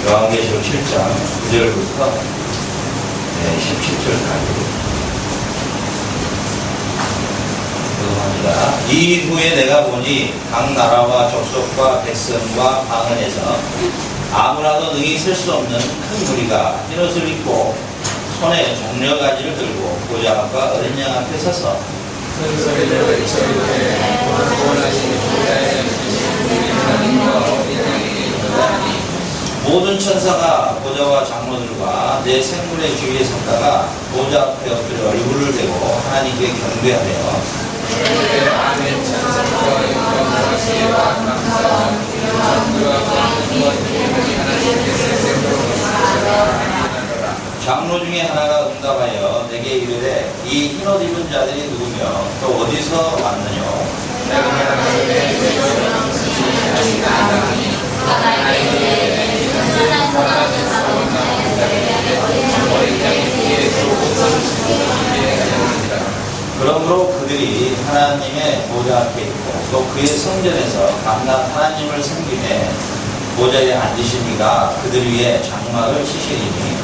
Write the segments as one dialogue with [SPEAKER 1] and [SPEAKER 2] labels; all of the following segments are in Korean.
[SPEAKER 1] 요한계시록 7장 9절부터 17절까지 합니다. 이후에 내가 보니 각 나라와 족속과 백성과 방언에서 아무나도 능히 셀 수 없는 큰 무리가 흰옷을 입고 손에 종려가지를 들고 보좌 앞과 어린 양 앞에 서서
[SPEAKER 2] 큰 소리로 외쳐이르되 구원하신 보좌에 앉으신 우리 하나님과 어린 양이 일어나니
[SPEAKER 1] 모든 천사가 보좌와 장로들과 내 생물의 주위에 섰다가 보좌 앞에 엎드려 얼굴을 대고 하나님께 경배하며
[SPEAKER 2] 아멘 찬송과 영광과 지혜와 감사와 존귀와 권능과 능력이 하나님께서 세우러 오시리라.
[SPEAKER 1] 장로 중에 하나가 응답하여 내게 이르되 이 흰옷 입은 자들이 누구며 또 어디서 왔느냐.
[SPEAKER 2] 내가 하나님의 죄를 지시는 자가 아니니 하나님의 이름을 사랑하는 사람과 어린 양의 뒤에서 옷을 신고 길에 가려니라.
[SPEAKER 1] 그러므로 그들이 하나님의 보좌 앞에 있고 또 그의 성전에서 각각 하나님을 섬기며 보좌에 앉으신 이가 그들 위에 장막을 치시리니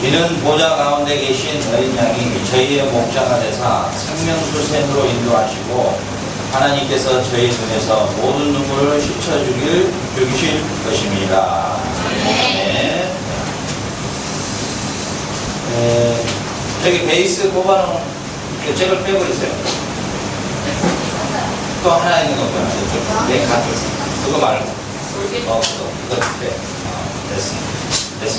[SPEAKER 1] 이는 보좌 가운데 계신 어린 양이 저희의 목자가 되사 생명수샘으로 인도하시고 하나님께서 저희 손에서 모든 눈물을 씻어주실 것입니다. 네. 저기 베이스 뽑아놓은 책을 빼버리세요. 또 하나 있는 거구나. 네, 가져. 그거 말고. 그거 빼. 됐어. 됐어.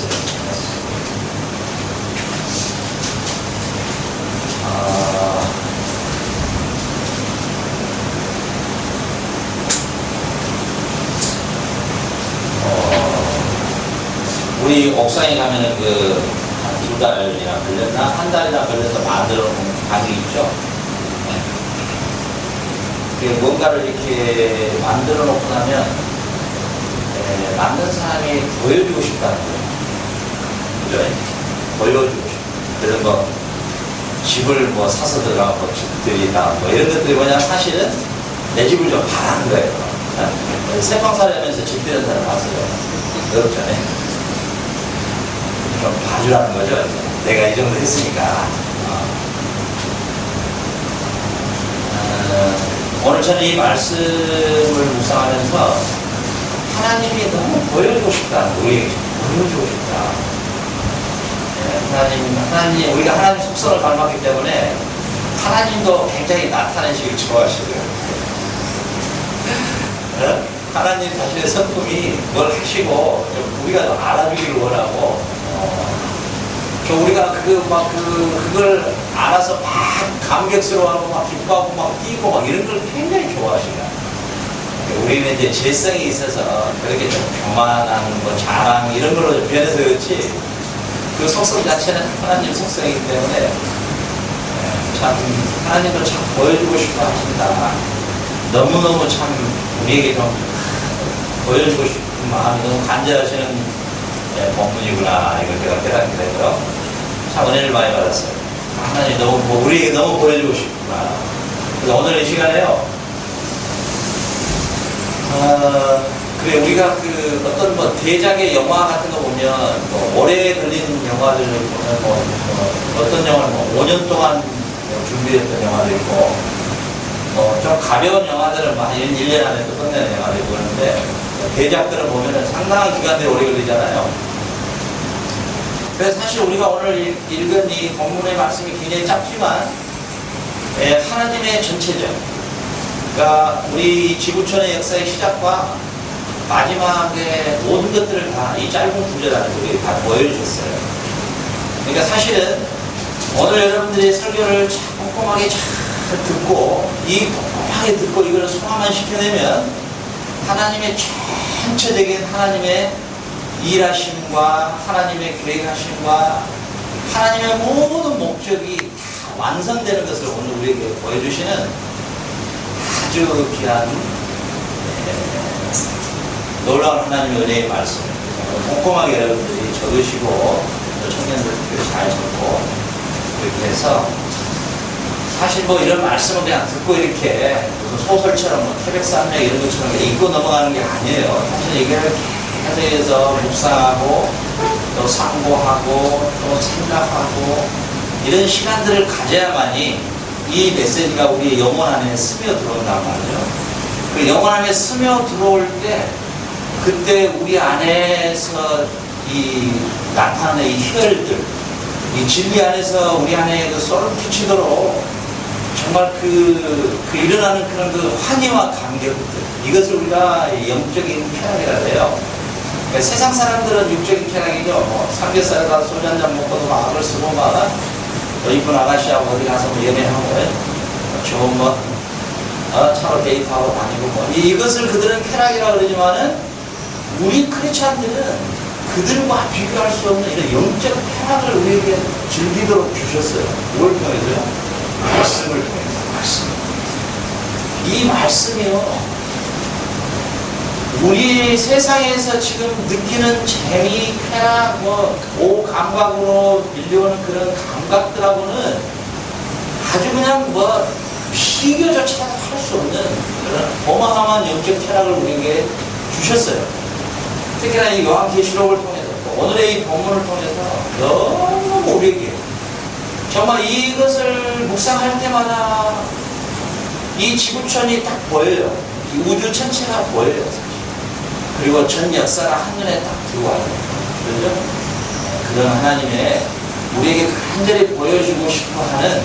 [SPEAKER 1] 우리 옥상에 가면은 한 2달이나 걸렸나? 한 달이나 걸려서 만들어 놓은 방이 있죠? 네. 뭔가를 이렇게 만들어 놓고 나면, 만든 사람이 보여주고 싶다는 거예요. 그죠? 보여주고 싶다. 그래서 뭐, 집을 사서 들어가고, 집들이 다, 이런 것들이 뭐냐, 사실은 내 집을 좀 바라는 거예요. 새빵살이 하면서 집 되는 사람 봤어요. 어렵잖아요. 좀 봐주라는 거죠. 내가 이 정도 했으니까. 오늘 저는 이 말씀을 묵상하면서 하나님이 너무 보여주고 싶다. 우리에게 보여주고 싶다. 하나님, 우리가 하나님 속성을 닮았기 때문에 하나님도 굉장히 나타내시길 좋아하시고요. 하나님 자신의 성품이 뭘 하시고 좀 우리가 좀 알아주기를 원하고 우리가 그걸 알아서 막 감격스러워하고 막 기뻐하고 막 뛰고 막 이런 걸 굉장히 좋아하시냐. 우리는 이제 재성이 있어서 그렇게 좀 교만한 자랑 이런 걸로 변해서 그렇지 그 속성 자체는 하나님 속성이기 때문에 참 하나님도 참 보여주고 싶어 하신다. 너무너무 참 우리에게 좀 보여주고 싶은 마음이 너무 간절하시는 본문이구나. 이걸 제가 깨닫게 되고요. 참 은혜를 많이 받았어요. 하나님 우리에게 너무 보여주고 싶구나. 그래서 오늘 이 시간에요. 그래, 우리가 어떤 대작의 영화 같은 거 보면, 오래 걸린 영화들을 보면, 어떤 영화를 5년 동안 준비했던 영화도 있고, 좀 가벼운 영화들은 1년 안에 또 끝내는 영화도 있고 그러는데, 대작들을 보면 상당한 기간들이 오래 걸리잖아요. 그래서 사실 우리가 오늘 읽은 이 본문의 말씀이 굉장히 짧지만 하나님의 전체적 그러니까 우리 지구촌의 역사의 시작과 마지막에 모든 것들을 다 이 짧은 구절 안에 우리 다 보여주셨어요. 그러니까 사실은 오늘 여러분들이 설교를 꼼꼼하게 잘 듣고 꼼꼼하게 듣고 이걸 소화만 시켜내면 하나님의 전체적인 하나님의 일하심과 하나님의 계획하심과 하나님의 모든 목적이 다 완성되는 것을 오늘 우리에게 보여주시는 아주 귀한 놀라운 하나님의 은혜의 말씀 꼼꼼하게 여러분들이 적으시고 청년들 잘 적고 그렇게 해서 사실 뭐 이런 말씀을 그냥 듣고 이렇게 무슨 소설처럼 뭐 태백산맥 이런 것처럼 읽고 넘어가는 게 아니에요. 사실 이게 계속해서 묵상하고 또 상고하고 또 생각하고 이런 시간들을 가져야만이 이 메시지가 우리 영혼 안에 스며 들어온단 말이에요. 그 영혼 안에 스며 들어올 때 그때 우리 안에서 이 나타나는 이 희열들, 이 진리 안에서 우리 안에 그 썰을 끼치도록 정말 그 일어나는 그런 그 환희와 감격들, 이것을 우리가 영적인 쾌락이라 해요. 그러니까 세상 사람들은 육적인 쾌락이죠. 뭐 삼겹살에 가서 소주 한 잔 먹고도 막 악을 쓰고 막 이쁜 아가씨하고 어디 가서 뭐 연애하고 좋은 뭐 차로 데이트하고 다니고 뭐 이것을 그들은 쾌락이라 그러지만은 우리 크리스찬들은 그들과 비교할 수 없는 이런 영적 쾌락을 우리에게 즐기도록 주셨어요. 뭘 통해서요? 말씀을 통해서. 말씀. 이 말씀이요, 우리 세상에서 지금 느끼는 재미, 쾌락, 오 감각으로 밀려오는 그런 감각들하고는 아주 그냥 비교조차 할 수 없는 그런 어마어마한 영적 쾌락을 우리에게 주셨어요. 특히나 이 요한계시록을 통해서, 오늘의 이 본문을 통해서 너무 우리에게 정말 이것을 묵상할 때마다 이 지구촌이 딱 보여요. 이 우주 전체가 보여요. 그리고 전 역사가 한눈에 딱 들어와요. 그렇죠? 그런 하나님의 우리에게 간절히 보여주고 싶어 하는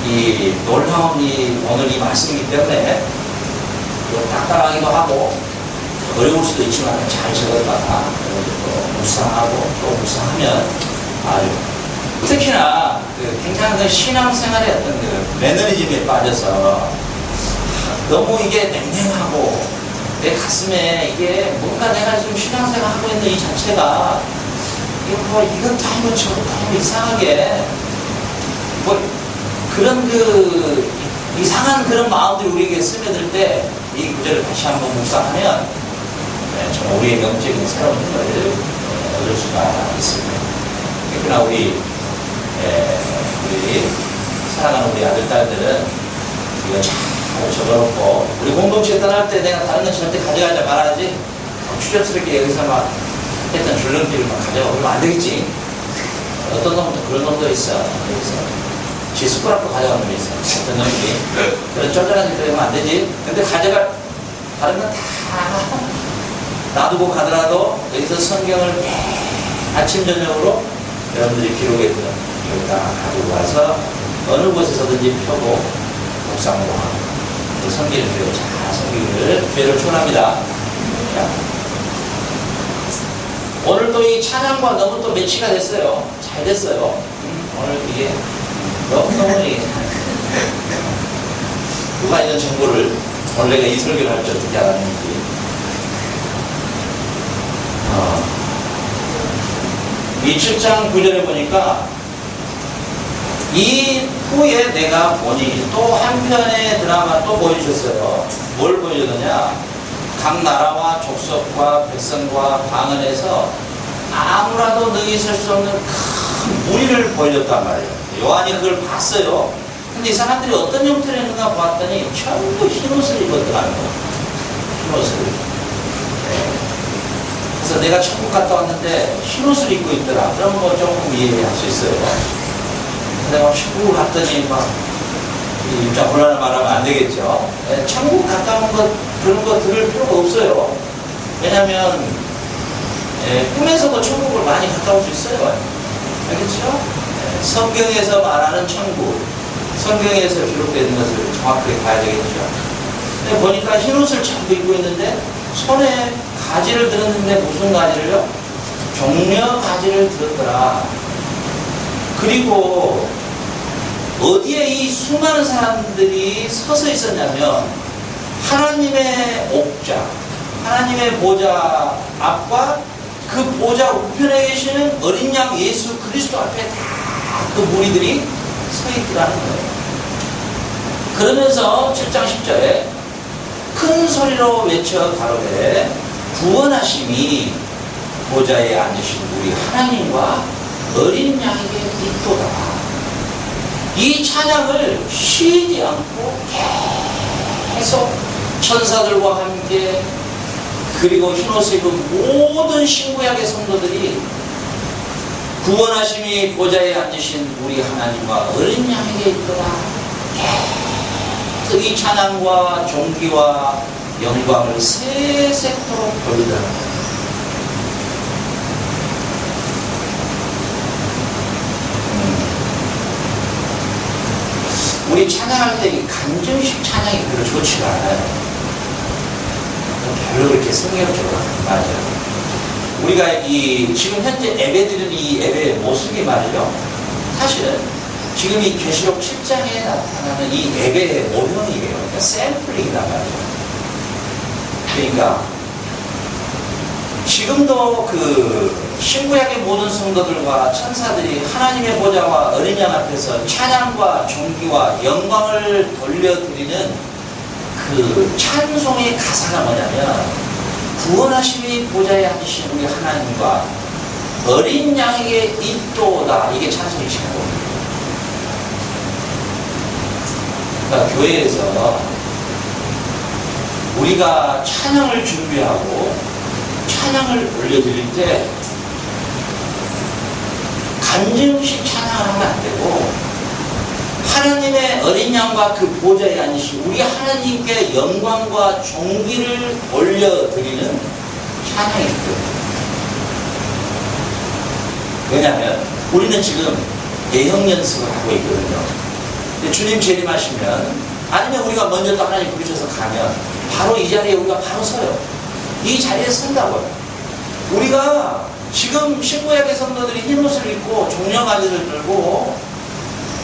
[SPEAKER 1] 이 놀라운 오늘 이 말씀이기 때문에 딱딱하기도 하고 어려울 수도 있지만 잘 적었다가 묵상하고 또 묵상하면 아주 특히나 굉장히 신앙생활의 어떤 매너리즘에 빠져서 너무 이게 냉랭하고 내 가슴에 이게 뭔가 내가 지금 신앙생활 하고 있는 이 자체가 이것도 아니고 저것도 아니고 이상하게 그런 이상한 그런 마음들이 우리에게 스며들 때 이 구절을 다시 한번 묵상하면 정말 우리의 영적인 새로운 힘을 얻을 수가 있습니다. 그러나 우리 사랑하는 우리 아들, 딸들은 이거 잘 적어놓고 우리 공동체에 떠날 때 내가 다른 건 절대 가져가지 말아야지 추접스럽게 여기서 막 했던 줄넘기를 막 가져가면 안 되겠지. 어떤 놈도 그런 놈도 있어. 여기서 지 숟가락도 가져가는 놈이 있어. 어떤 놈이 그런 쫄쫄한 짓 하면 안 되지. 근데 가져갈 다른 건 다 놔두고 가더라도 여기서 성경을 아침 저녁으로 여러분들이 기록했던 여기다 가지고 와서 어느 곳에서든지 펴고 묵상도 하고 그 성경을 잘 섬기기를 기회를 축원합니다. 오늘 또 이 찬양과 너무 또 매치가 됐어요. 잘 됐어요. 오늘 이게 너무너무 누가 이런 정보를 오늘 내가 이 설교를 할 줄 어떻게 알았는지. 이 7장 9절에 보니까 이 후에 내가 보니 또 한편의 드라마 또 보여주셨어요. 뭘 보여주느냐? 각 나라와 족속과 백성과 방언에서 아무라도 능히 설 수 없는 큰 무리를 보여줬단 말이에요. 요한이 그걸 봤어요. 근데 이 사람들이 어떤 형태로 있는가 보았더니 전부 흰옷을 입었더라는 거예요. 흰옷을. 그래서 내가 천국 갔다 왔는데 흰옷을 입고 있더라. 그럼 뭐 조금 이해할 수 있어요. 근데 막 천국 갔더니 막 입장 혼란을 말하면 안 되겠죠. 천국 갔다 온 것, 그런 거 들을 필요가 없어요. 왜냐면 꿈에서도 천국을 많이 갔다 올 수 있어요. 알겠죠? 성경에서 말하는 천국, 성경에서 기록되어 있는 것을 정확하게 봐야 되겠죠. 근데 보니까 흰옷을 전부 입고 있는데 손에 가지를 들었는데 무슨 가지를요? 종려 가지를 들었더라. 그리고 어디에 이 수많은 사람들이 서서 있었냐면 하나님의 옥좌, 하나님의 보좌 앞과 그 보좌 우편에 계시는 어린 양 예수 그리스도 앞에 다 그 무리들이 서 있더라는 거예요. 그러면서 7장 10절에 큰 소리로 외쳐 가로되 구원하심이 보좌에 앉으신 우리 하나님과 어린 양에게 있도다. 이 찬양을 쉬지 않고 계속 천사들과 함께 그리고 흰옷을 입은 모든 신구약의 성도들이 구원하심이 보좌에 앉으신 우리 하나님과 어린 양에게 있더라. 계속 이 찬양과 존귀와 영광을 세세토록 돌리더라. 우리 찬양할 때 이 간증식 찬양이 별로 좋지가 않아요. 별로 그렇게 성경적으로 맞아요. 우리가 이 지금 현재 예배드리는 이 예배의 모습이 말이죠. 사실은 지금 이 계시록 7장에 나타나는 이 예배의 모형이에요. 그러니까 샘플링이란 말이죠. 그러니까 지금도 그 신구약의 모든 성도들과 천사들이 하나님의 보좌와 어린 양 앞에서 찬양과 존귀와 영광을 돌려드리는 그 찬송의 가사가 뭐냐면 구원하심이 보좌에 앉으신 우리 하나님과 어린 양에게 있도다. 이게 찬송이 제목입니다. 그러니까 교회에서 우리가 찬양을 준비하고 찬양을 올려드릴 때 간증식 찬양을 하면 안 되고 하나님의 어린 양과 그 보좌에 앉으신 우리 하나님께 영광과 존귀를 올려드리는 찬양이 있거든요. 왜냐하면 우리는 지금 예형 연습을 하고 있거든요. 주님 재림하시면 아니면 우리가 먼저 또 하나님 부르셔서 가면 바로 이 자리에 우리가 바로 서요. 이 자리에 선다고요. 우리가 지금 신구약의 성도들이 흰 옷을 입고 종려가지를 들고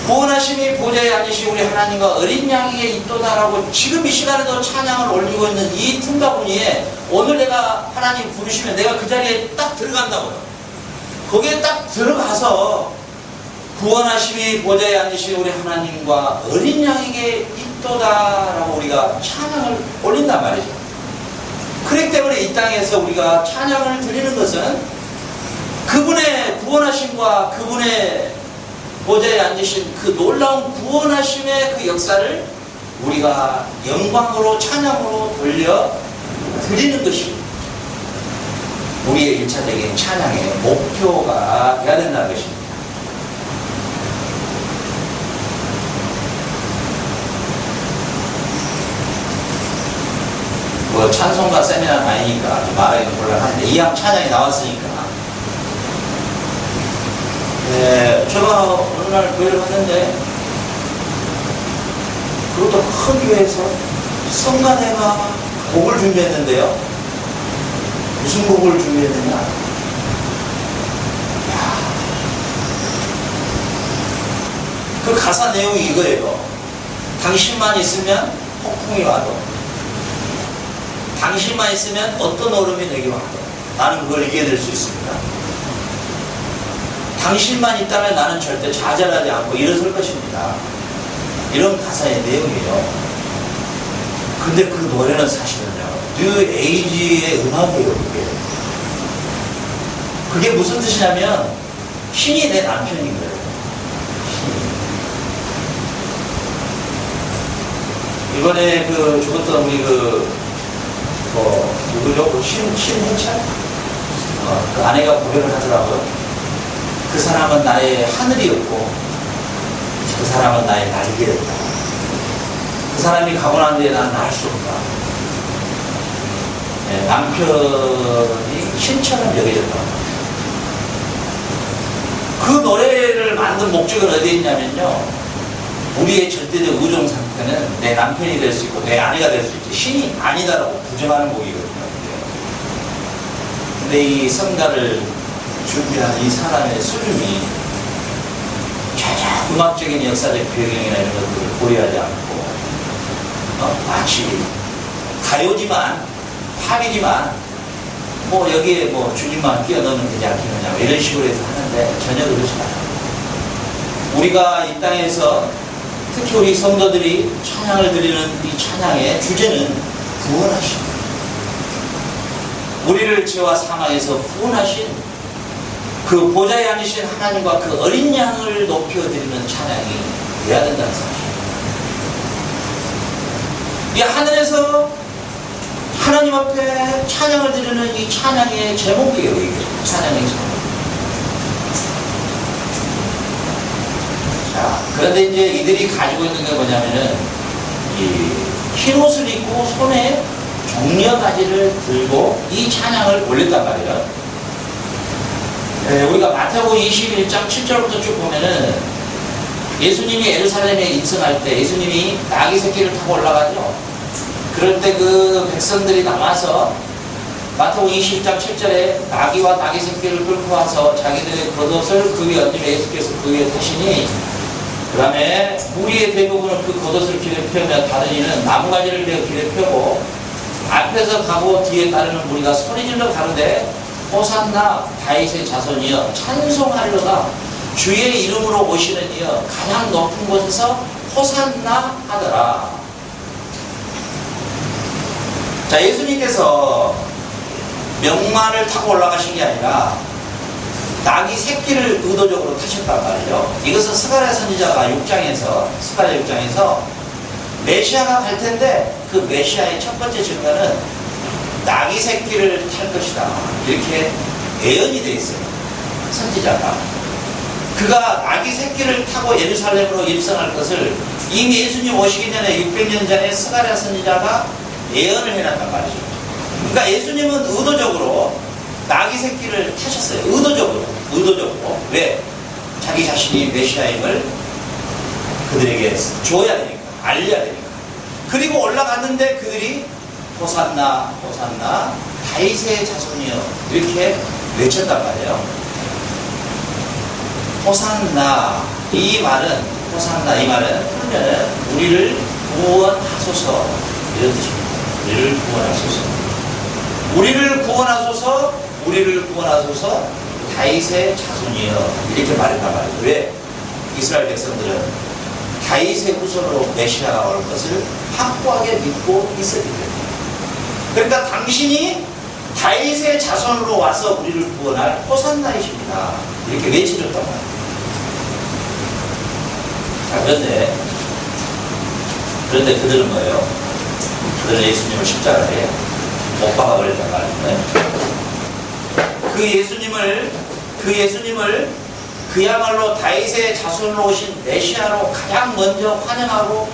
[SPEAKER 1] 구원하심이 보좌에 앉으신 우리 하나님과 어린 양에게 있도다라고 지금 이 시간에도 찬양을 올리고 있는 이 틈바구니에 오늘 내가 하나님 부르시면 내가 그 자리에 딱 들어간다고요. 거기에 딱 들어가서 구원하심이 보좌에 앉으신 우리 하나님과 어린 양에게 있도다라고 우리가 찬양을 올린단 말이죠. 그렇기 때문에 이 땅에서 우리가 찬양을 드리는 것은 그분의 구원하심과 그분의 보좌에 앉으신 그 놀라운 구원하심의 그 역사를 우리가 영광으로 찬양으로 돌려 드리는 것이 우리의 1차적인 찬양의 목표가 되어야 된다는 것입니다. 뭐 찬송가 세미나 다니니까 말하기는 곤란한데 이왕 찬양이 나왔으니까 제가 어느 날 교회를 갔는데 그것도 큰 교회에서 성가대가 곡을 준비했는데요. 무슨 곡을 준비했느냐? 그 가사 내용이 이거예요. 당신만 있으면 폭풍이 와도 당신만 있으면 어떤 얼음이 내게 와도 나는 그걸 이겨낼 수 있습니다. 당신만 있다면 나는 절대 좌절하지 않고 일어설 것입니다. 이런 가사의 내용이에요. 근데 그 노래는 사실은요, 뉴 에이지의 음악이에요, 그게. 그게 무슨 뜻이냐면, 신이 내 남편인 거예요. 신이. 이번에 그 죽었던 우리 누구죠? 신해철? 그 아내가 고백을 하더라고요. 그 사람은 나의 하늘이었고 그 사람은 나의 날개였다. 그 사람이 가고 난 뒤에 나는 날 수 없다. 남편이 신처럼 여겨졌다. 그 노래를 만든 목적은 어디에 있냐면요, 우리의 절대적 의존 상태는 내 남편이 될 수 있고 내 아내가 될 수 있지 신이 아니다라고 부정하는 곡이거든요. 근데 이 성가를 준비한 이 사람의 수준이 전혀 음악적인 역사적 배경이나 이런 것들을 고려하지 않고 마치 가요지만 팝이지만 뭐 여기에 뭐 주님만 끼어넣으면 되지 않겠느냐 이런 식으로 해서 하는데 전혀 그렇지 않아요. 우리가 이 땅에서 특히 우리 성도들이 찬양을 드리는 이 찬양의 주제는 구원하심, 우리를 죄와 사망에서 구원하신 그 보좌에 앉으신 하나님과 그 어린 양을 높여드리는 찬양이 돼야 된다는 사실. 이 하늘에서 하나님 앞에 찬양을 드리는 이 찬양의 제목이에요. 이게 찬양의 제목. 자, 그런데 이제 이들이 가지고 있는 게 뭐냐면은 이 흰옷을 입고 손에 종려가지를 들고 이 찬양을 올렸단 말이에요. 우리가 마태복음 21장 7절부터 쭉 보면은 예수님이 예루살렘에 입성할 때 예수님이 나귀 새끼를 타고 올라가죠. 그럴 때 그 백성들이 나와서 마태복음 20장 7절에 나귀와 나귀 새끼를 끌고 와서 자기들의 겉옷을 그 위에 얹으며 예수께서 그 위에 타시니 그 다음에 무리의 대부분은 그 겉옷을 길에 펴며 다른 이는 나무가지를 베어 길에 펴고 앞에서 가고 뒤에 따르는 무리가 소리질러 가는데 호산나 다윗의 자손이여 찬송하리로다 주의 이름으로 오시는 이여 가장 높은 곳에서 호산나 하더라. 자, 예수님께서 명만을 타고 올라가신 게 아니라 나귀 새끼를 의도적으로 타셨단 말이죠. 이것은 스가랴 선지자가 6장에서 스가랴 6장에서 메시아가 갈 텐데 그 메시아의 첫 번째 증거는 나귀 새끼를 탈 것이다. 이렇게 예언이 되어 있어요. 선지자가. 그가 나귀 새끼를 타고 예루살렘으로 입성할 것을 이미 예수님 오시기 전에 600년 전에 스가랴 선지자가 예언을 해놨단 말이죠. 그러니까 예수님은 의도적으로 나귀 새끼를 타셨어요. 의도적으로. 왜? 자기 자신이 메시아임을 그들에게 줘야 되니까. 알려야 되니까. 그리고 올라갔는데 그들이 호산나 호산나 다윗의 자손이여 이렇게 외쳤단 말이에요. 호산나 이 말은 그러면 우리를 구원하소서 이런 뜻입니다. 우리를 구원하소서. 우리를 구원하소서. 우리를 구원하소서. 다윗의 자손이여 이렇게 말했단 말이에요. 왜? 이스라엘 백성들은 다윗의 후손으로 메시아가 올 것을 확고하게 믿고 있었기 때문에. 그러니까 당신이 다윗의 자손으로 와서 우리를 구원할 호산나이십니다. 이렇게 외쳐줬단 말이에요. 자, 그런데 그들은 뭐예요? 그들은 예수님을 십자가에 못 박아버렸단 말이에요. 그 예수님을 그야말로 다윗의 자손으로 오신 메시아로 가장 먼저 환영하고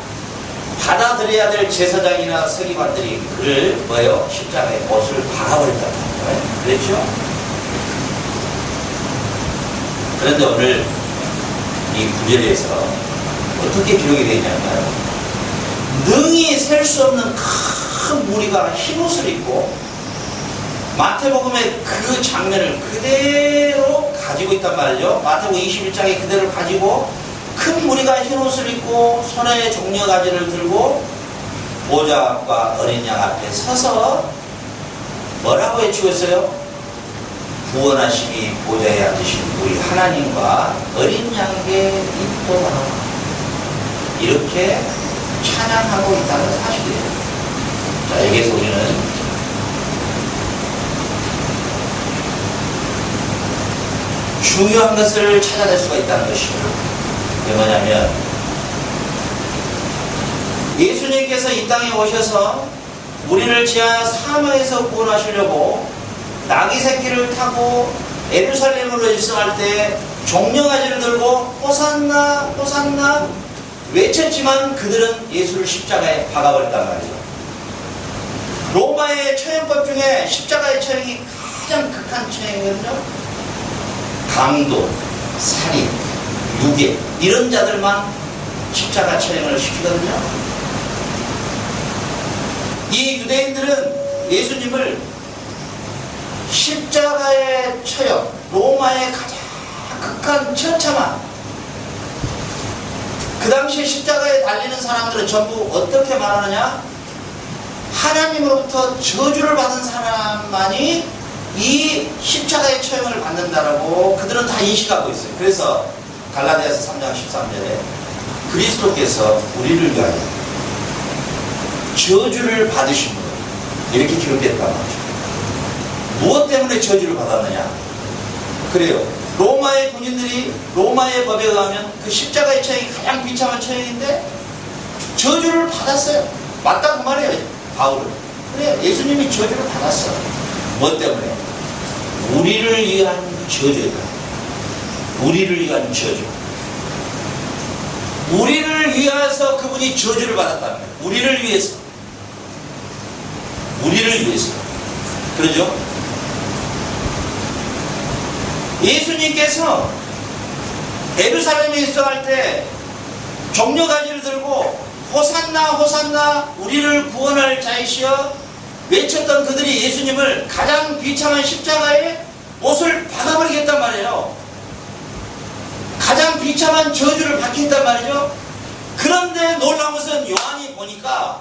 [SPEAKER 1] 받아들여야 될 제사장이나 서기관들이 그를 뭐예요? 십자가에 못을 박아버렸단 말이에요. 그랬죠? 그런데 오늘 이 구절에서 어떻게 기록이 되어 있냐면 능히 셀 수 없는 큰 무리가 흰옷을 입고 마태복음의 그 장면을 그대로 가지고 있단 말이죠. 마태복음 21장에 그대로 가지고 큰 무리가 흰옷을 입고 손에 종려가지를 들고 보좌 앞과 어린 양 앞에 서서 뭐라고 외치고 있어요? 구원하심이 보좌에 앉으신 우리 하나님과 어린 양에게 있도다. 이렇게 찬양하고 있다는 사실이에요. 자, 여기에서 우리는 중요한 것을 찾아낼 수가 있다는 것이죠. 그게 뭐냐면 예수님께서 이 땅에 오셔서 우리를 지하 사망에서 구원하시려고 나귀 새끼를 타고 예루살렘으로 입성할 때 종려가지를 들고 호산나 호산나 외쳤지만 그들은 예수를 십자가에 박아버렸단 말이죠. 로마의 처형법 중에 십자가의 처형이 가장 극한 처형이거든요. 강도, 살인, 유괴 이런 자들만 십자가 처형을 시키거든요. 이 유대인들은 예수님을 십자가의 처형, 로마의 가장 극한 처참한 그 당시 십자가에 달리는 사람들은 전부 어떻게 말하느냐? 하나님으로부터 저주를 받은 사람만이 이 십자가의 처형을 받는다라고 그들은 다 인식하고 있어요. 그래서 갈라디아서 3장 13절에 그리스도께서 우리를 위하여 저주를 받으신 분 이렇게 기록됐단 말이죠. 무엇 때문에 저주를 받았느냐? 그래요. 로마의 군인들이 로마의 법에 의하면 그 십자가의 처형이 가장 비참한 처형인데 저주를 받았어요. 맞다 그 말이에요. 바울은. 그래, 예수님이 저주를 받았어. 뭐 때문에? 우리를 위한 저주다. 우리를 위한 저주. 우리를 위해서 그분이 저주를 받았다는 거예요. 우리를 위해서. 우리를 위해서. 그러죠? 예수님께서 예루살렘에 입성할 때 종려가지를 들고 호산나 호산나 우리를 구원할 자이시여 외쳤던 그들이 예수님을 가장 비참한 십자가에 못을 박아버리겠단 말이에요. 가장 비참한 저주를 받겠단 말이죠. 그런데 놀라운 것은 요한이 보니까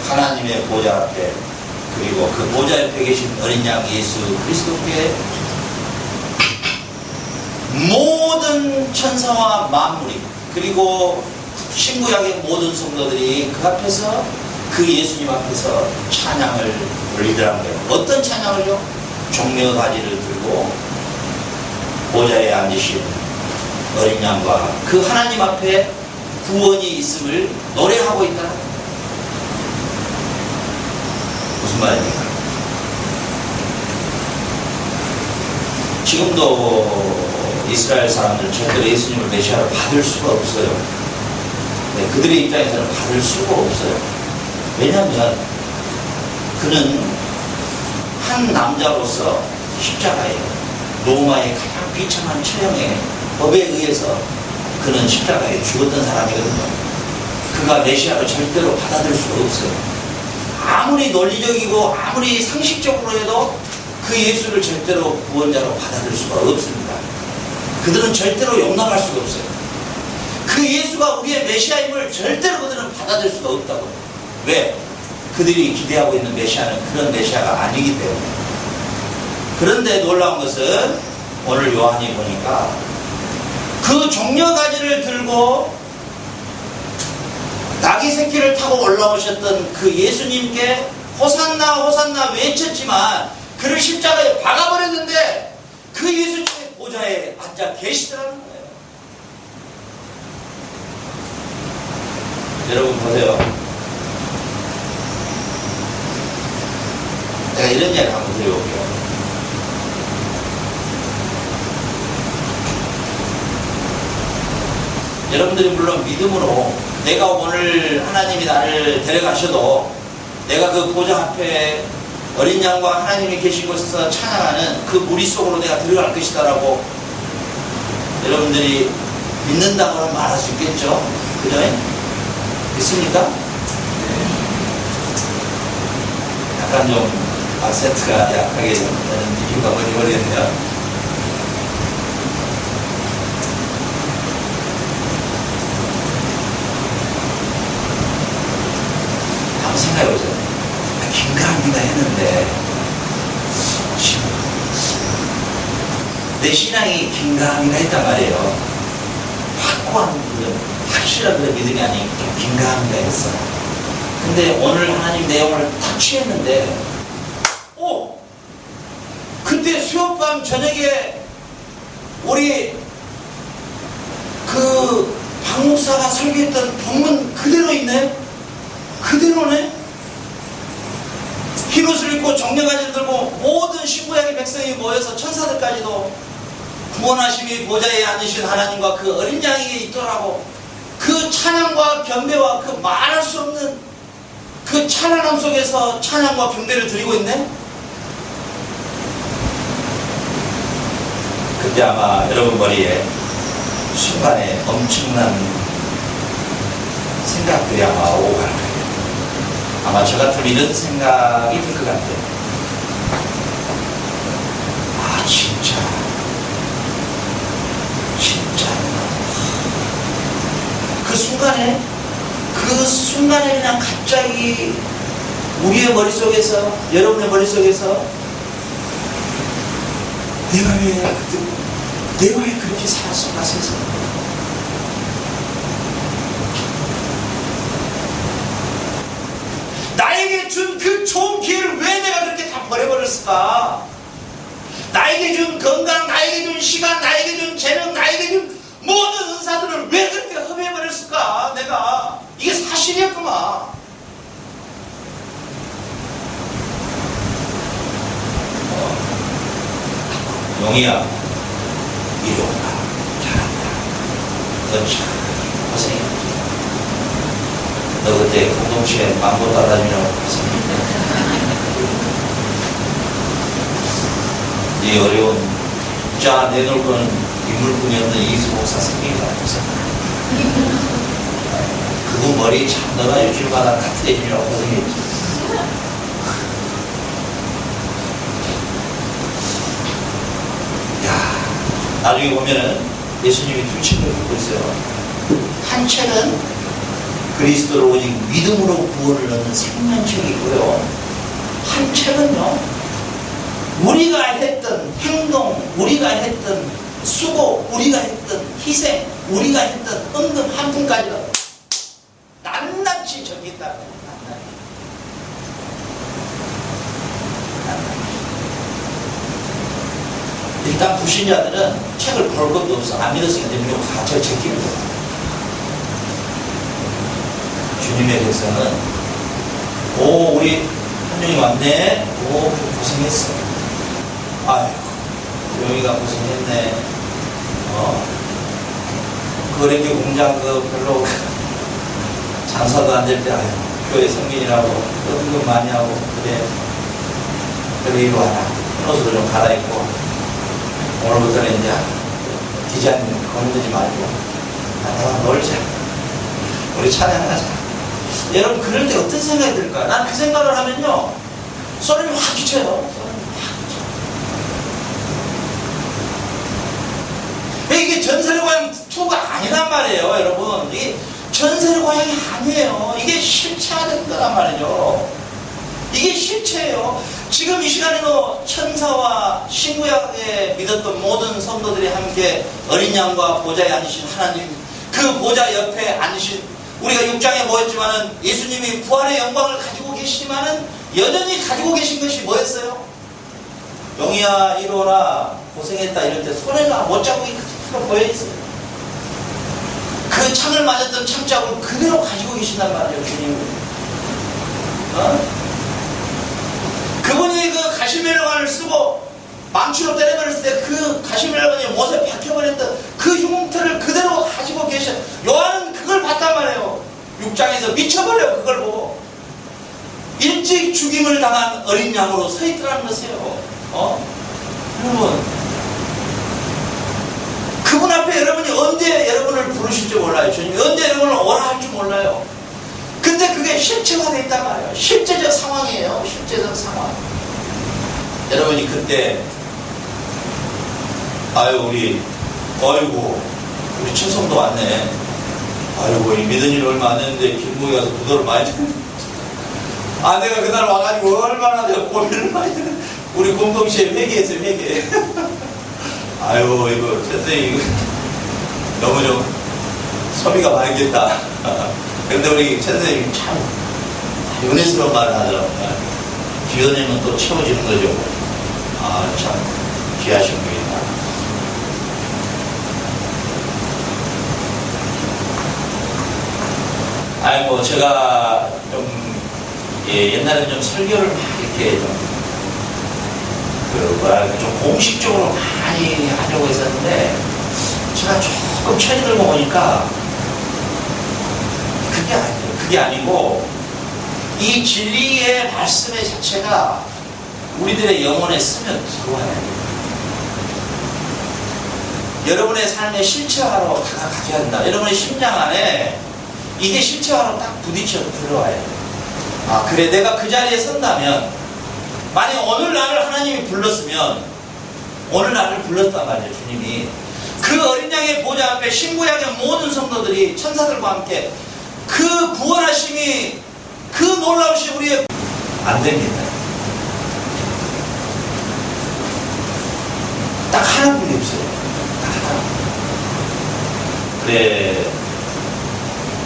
[SPEAKER 1] 하나님의 보좌 앞에 그리고 그 보좌 옆에 계신 어린 양 예수 그리스도께 모든 천사와 만물이 그리고 신구약의 모든 성도들이 그 앞에서 그 예수님 앞에서 찬양을 올리더라는 거예요. 어떤 찬양을요? 종려가지를 들고 보좌에 앉으신 어린 양과 그 하나님 앞에 구원이 있음을 노래하고 있다. 무슨 말입니까? 지금도 이스라엘 사람들은 절대로 예수님을 메시아로 받을 수가 없어요. 네, 그들의 입장에서는 받을 수가 없어요. 왜냐하면 그는 한 남자로서 십자가에 로마의 가장 비참한 처형의 법에 의해서 그는 십자가에 죽었던 사람이거든요. 그가 메시아로 절대로 받아들일 수가 없어요. 아무리 논리적이고 아무리 상식적으로 해도 그 예수를 절대로 구원자로 받아들일 수가 없습니다. 그들은 절대로 용납할 수가 없어요. 그 예수가 우리의 메시아임을 절대로 그들은 받아들일 수가 없다고요. 왜? 그들이 기대하고 있는 메시아는 그런 메시아가 아니기 때문에. 그런데 놀라운 것은 오늘 요한이 보니까 그 종려가지를 들고 나귀 새끼를 타고 올라오셨던 그 예수님께 호산나 호산나 외쳤지만 그를 십자가에 박아버렸는데 그 예수님의 보좌에 앉아 계시더라는 거예요. 여러분 보세요. 내가 이런 이야기를 한번 드려볼게요. 여러분들이 물론 믿음으로 내가 오늘 하나님이 나를 데려가셔도 내가 그 보좌 앞에 어린 양과 하나님이 계신 곳에서 찬양하는 그 무리 속으로 내가 들어갈 것이다라고 여러분들이 믿는다고는 말할 수 있겠죠? 그죠? 믿습니까? 약간 좀 악센트가 약하게 되는 이유가 뭔지 모르겠네요. 한번 생각해보세요. 긴가민가 했는데 내 신앙이 긴가민가 했단 말이에요. 확고한 믿음, 확실한 그런 믿음이 아니고 좀 긴가민가 했어. 근데 오늘 하나님 내용을 다 취했는데 그때 수요밤 저녁에 우리 그 박 목사가 설교했던 본문 그대로 있네? 그대로네? 흰옷을 입고 정령가지를 들고 모든 신구약의 백성이 모여서 천사들까지도 구원하심이 보좌에 앉으신 하나님과 그 어린 양에게 있더라고. 그 찬양과 경배와 그 말할 수 없는 그 찬양함 속에서 찬양과 경배를 드리고 있네? 그때 아마 여러분 머리에 순간에 엄청난 생각들이 아마 오고 갈 거예요. 아마 저 같으면 이런 생각이 들 것 같아요. 아 진짜 그 순간에 그냥 갑자기 우리의 머릿속에서 여러분의 머릿속에서 내가 왜 그렇게 살았을까 세상에. 나에게 준 그 좋은 기회를 왜 내가 그렇게 다 버려버렸을까? 시간, 나에게 준 재능, 나에게 준 모든 은사들을 왜 그렇게 허비해버렸을까? 내가 이게 사실이었구만. 용이야, 이리 오라. 잘한다. 너 참 고생했지. 너 그때 공동체에 망고 따라주느라고 고생했네. 이 어려운 자 내놓을 거는 인물뿐이었던 이수 목사 생기가 없어. 그분 머리 참 너가 일주일마다 카트해주느라고 고생했지. 나중에 보면은 예수님이 두 책을 갖고 있어요. 한 책은 그리스도를 오직 믿음으로 구원을 얻는 생명책이고요. 한 책은요, 우리가 했던 행동, 우리가 했던 수고, 우리가 했던 희생, 우리가 했던 헌금 한 푼까지가 낱낱이 적겠다고. 일단 불신자들은 책을 볼 것도 없어. 안 믿었으니까 무조건 가짜를 제끼는 거야. 주님의 백성은 오 우리 한명이 왔네. 오 고생했어. 아이고 용이가 고생했네. 그 어렵게 공장 별로 장사도 안 될 때 아유 교회 성민이라고 헌금 많이 하고 그래 이리 와라. 옷으로 좀 갈아입고 오늘부터는 이제 디자인 건드지 말고 나랑 놀자. 우리 찬양하자. 여러분 그럴 때 어떤 생각이 들까? 난 그 생각을 하면요 소름이 확 끼쳐요. 이게 전설의 고향 2가 아니란 말이에요. 여러분 이게 전설의 고향이 아니에요. 이게 실체화된 거란 말이죠. 이게 실체예요. 지금 이 시간에도 천사와 신구약에 믿었던 모든 성도들이 함께 어린 양과 보좌에 앉으신 하나님, 그 보좌 옆에 앉으신, 우리가 6장에 모였지만은 예수님이 부활의 영광을 가지고 계시지만은 여전히 가지고 계신 것이 뭐였어요? 용이야 이리 오라 고생했다 이럴 때 손에가 못자국이 그대로 보여있어요. 그 창을 맞았던 창자국을 그대로 가지고 계신단 말이에요. 주님은 그분이 그 가시멜로관을 쓰고 망치로 때려버렸을 때 그 가시멜로관이 못에 박혀버렸던 그 흉터를 그대로 가지고 계셔. 요한은 그걸 봤단 말이에요. 6장에서 미쳐버려요. 그걸 보고 일찍 죽임을 당한 어린 양으로 서 있더라는 것이에요. 여러분 그분 앞에 여러분이 언제 여러분을 부르실지 몰라요. 주님이 언제 여러분을 오라 할지 몰라요. 근데 그게 실체가 되어 있단 말이에요. 실제적 상황이에요. 실제적 상황. 여러분이 그때 아이고 우리 친성도 왔네. 아이고 이 믿은 일 얼마 안 됐는데 길목에 가서 부도를 많이 쳤는데 내가 그날 와가지고 얼마나 내가 고민을 많이 했는데 우리 공동체에 회개했어요. 회개. 아이고 이거 선생님 이거 너무 좀 소비가 많겠다. 그런데 우리 선생님이 참 은혜스러운 말을 하더라고요. 기도되면 또 채워지는 거죠. 참 귀하신 분이다. 제가 좀 옛날에는 좀 설교를 막 이렇게 좀 공식적으로 많이 하려고 했었는데 제가 조금 철이 들고 보니까 그게 아니고 이 진리의 말씀의 자체가 우리들의 영혼에 스며 들어와야 돼요. 여러분의 삶에 실체화로 다가가야 한다. 여러분의 심장 안에 이게 실체화로 딱 부딪혀 들어와야 돼요. 그래 내가 그 자리에 선다면 만약 오늘 나를 하나님이 불렀으면 오늘 나를 불렀단 말이에요. 주님이 그 어린 양의 보좌 앞에 신구약의 모든 성도들이 천사들과 함께 그 구원하심이 그 놀라우신 우리의 안 됩니다. 딱 하나뿐이 없어요. 딱 하나. 그래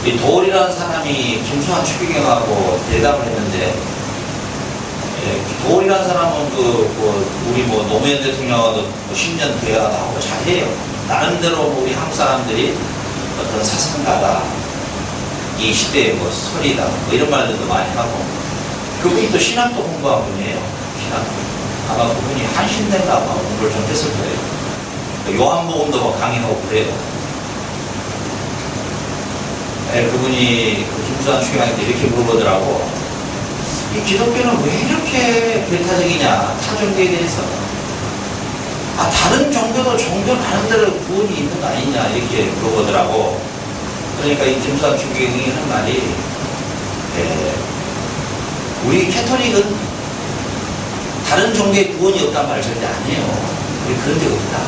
[SPEAKER 1] 이 도울이라는 사람이 김수환 추기경하고 대답을 했는데 도울이라는 사람은 우리 노무현 대통령하고 10년 대화도 하고 잘해요. 나름대로 우리 한국 사람들이 어떤 사상가다, 이 시대의 설이다, 이런 말들도 많이 하고, 그분이 또 신학도 공부한 분이에요. 신학도. 아마 그분이 한신대인가 아마 공부를 좀 했을 거예요. 요한복음도 강의하고 그래요. 그분이 김수환 추경할 때 이렇게 물어보더라고. 이 기독교는 왜 이렇게 배타적이냐, 타종교에 대해서. 다른 종교도 종교 나름대로 구원이 있는 거 아니냐, 이렇게 물어보더라고. 그러니까 이 김수환 추경이 하는 말이, 우리 캐토릭은 다른 종교에 구원이 없단 말을 절대 안 해요. 우리 그런 적 없다.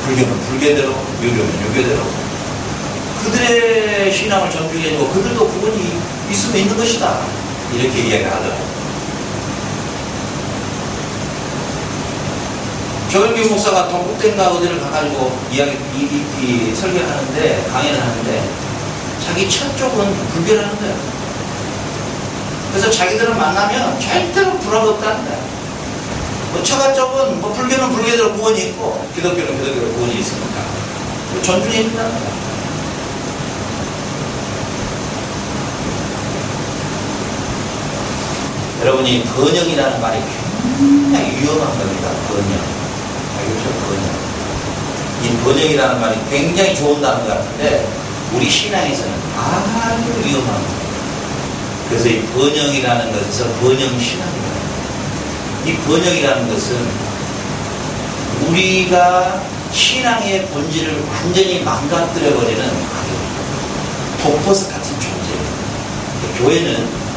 [SPEAKER 1] 불교는 불교대로, 유교는 유교대로. 그들의 신앙을 존중해주고 그들도 구원이 있으면 있는 것이다. 이렇게 이야기를 하더라고요. 조영규 목사가 동국대인가 어디를 가가지고 설교를 하는데, 강의를 하는데, 자기 첫 쪽은 불교를 하는 거야. 그래서 자기들은 만나면 절대로 불화가 없다는 거야. 처가 쪽은 불교는 불교대로 구원이 있고, 기독교는 기독교대로 구원이 있으니까. 존중해 준다는 거야. 여러분이 번영이라는 말이 굉장히 위험한 겁니다. 번영. 알겠죠? 번영. 이 번영이라는 말이 굉장히 좋은 단어 같은데 우리 신앙에서는 아주 위험한 거예요. 그래서 이 번영이라는 것에서 번영신앙이다. 이 번영이라는 것은 우리가 신앙의 본질을 완전히 망가뜨려버리는 아주 독버섯 같은 존재예요. 교회는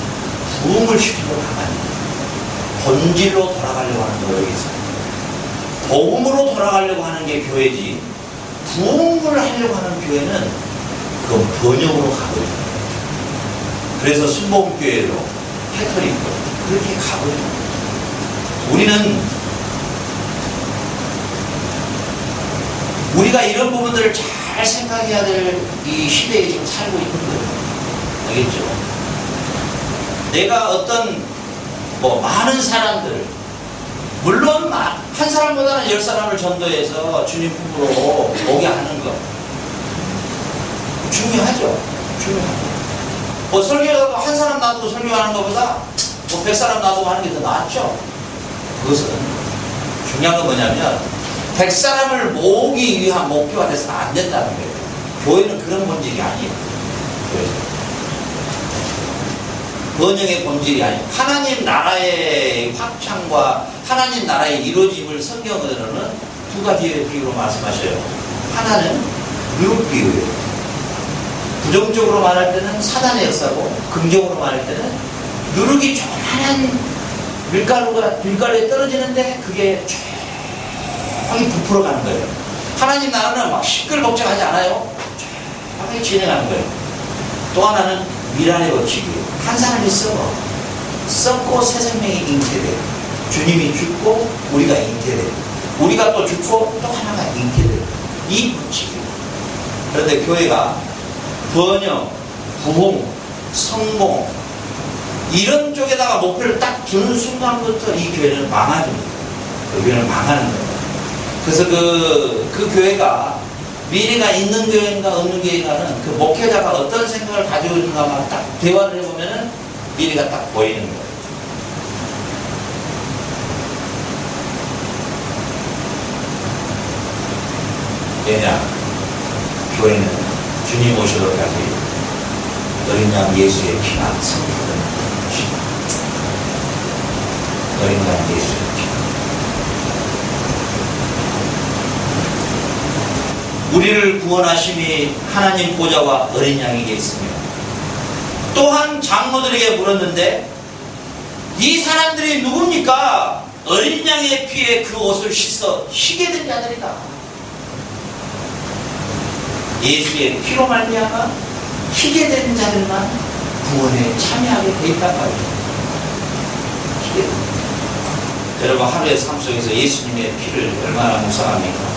[SPEAKER 1] 부흥을 시키려고 하면 본질로 돌아가려고 하는 노력이 있어요. 복음으로 돌아가려고 하는 게 교회지, 부흥을 하려고 하는 교회는 그건 번영으로 가버려요. 그래서 순복음교회로, 캐토릭으로 그렇게 가버려요. 우리가 이런 부분들을 잘 생각해야 될 이 시대에 지금 살고 있는 거예요. 알겠죠? 내가 어떤 많은 사람들, 물론 한 사람보다는 10사람을 전도해서 주님 품으로 오게 하는 것 중요하죠. 중요하죠. 설교자도 한 사람 놔두고 설교하는 것보다 100사람 놔두고 하는 게 더 낫죠. 그것은 중요한 건 뭐냐면 100사람을 모으기 위한 목표가 돼서는 안 된다는 거예요. 교회는 그런 본질이 아니에요. 번영의 본질이 아니에요. 하나님 나라의 확장과 하나님 나라의 이루어짐을 성경으로는 두 가지의 비유로 말씀하셔요. 하나는 누룩 비유예요. 부정적으로 말할 때는 사단의 역사고, 긍정으로 말할 때는 누룩이 조그만한 밀가루에 떨어지는데 그게 조용히 부풀어 가는 거예요. 하나님 나라는 막 시끌벅적하지 않아요. 조용히 진행하는 거예요. 또 하나는 미란의 법칙이에요. 한 사람이 썩고 새 생명이 잉태돼요. 주님이 죽고 우리가 잉태돼요. 우리가 또 죽고 또 하나가 잉태돼요. 이 법칙이에요. 그런데 교회가 번영, 부흥, 성공 이런 쪽에다가 목표를 딱 두는 순간부터 이 교회는 망합니다. 그 교회는 망하는 거예요. 그래서 그 교회가 미래가 있는 교회인가 없는 교회인가는 그 목회자가 어떤 생각을 가지고 있는가만 딱 대화를 해보면은 미래가 딱 보이는 거예요. 왜냐? 교회는 주님 오시도까지 어린 양 예수의 피가 선포되는 것입니다. 어린 양 예수의 피. 우리를 구원하심이 하나님 보좌와 어린 양에게 있으며, 또한 장로들에게 물었는데 이 사람들이 누굽니까? 어린 양의 피에 그 옷을 씻어 희게 된 자들이다. 예수의 피로 말미암아 희게 된 자들만 구원에 참여하게 돼 있단 말이죠. 희게 된 자. 여러분, 하루의 삶 속에서 예수님의 피를 얼마나 묵상합니까?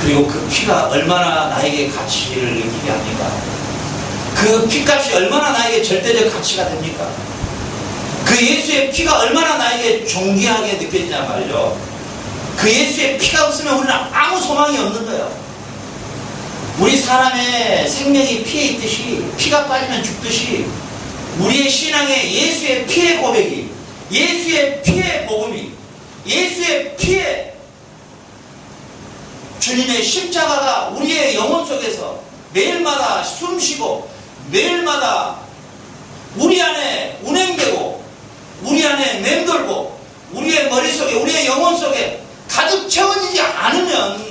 [SPEAKER 1] 그리고 그 피가 얼마나 나에게 가치를 느끼게 합니까? 그 피값이 얼마나 나에게 절대적 가치가 됩니까? 그 예수의 피가 얼마나 나에게 존귀하게 느껴지냐 말이죠. 그 예수의 피가 없으면 우리는 아무 소망이 없는 거예요. 우리 사람의 생명이 피에 있듯이, 피가 빠지면 죽듯이, 우리의 신앙에 예수의 피의 고백이, 예수의 피의 복음이, 예수의 피의 주님의 십자가가 우리의 영혼 속에서 매일마다 숨쉬고 매일마다 우리 안에 운행되고 우리 안에 맴돌고 우리의 머릿속에, 우리의 영혼 속에 가득 채워지지 않으면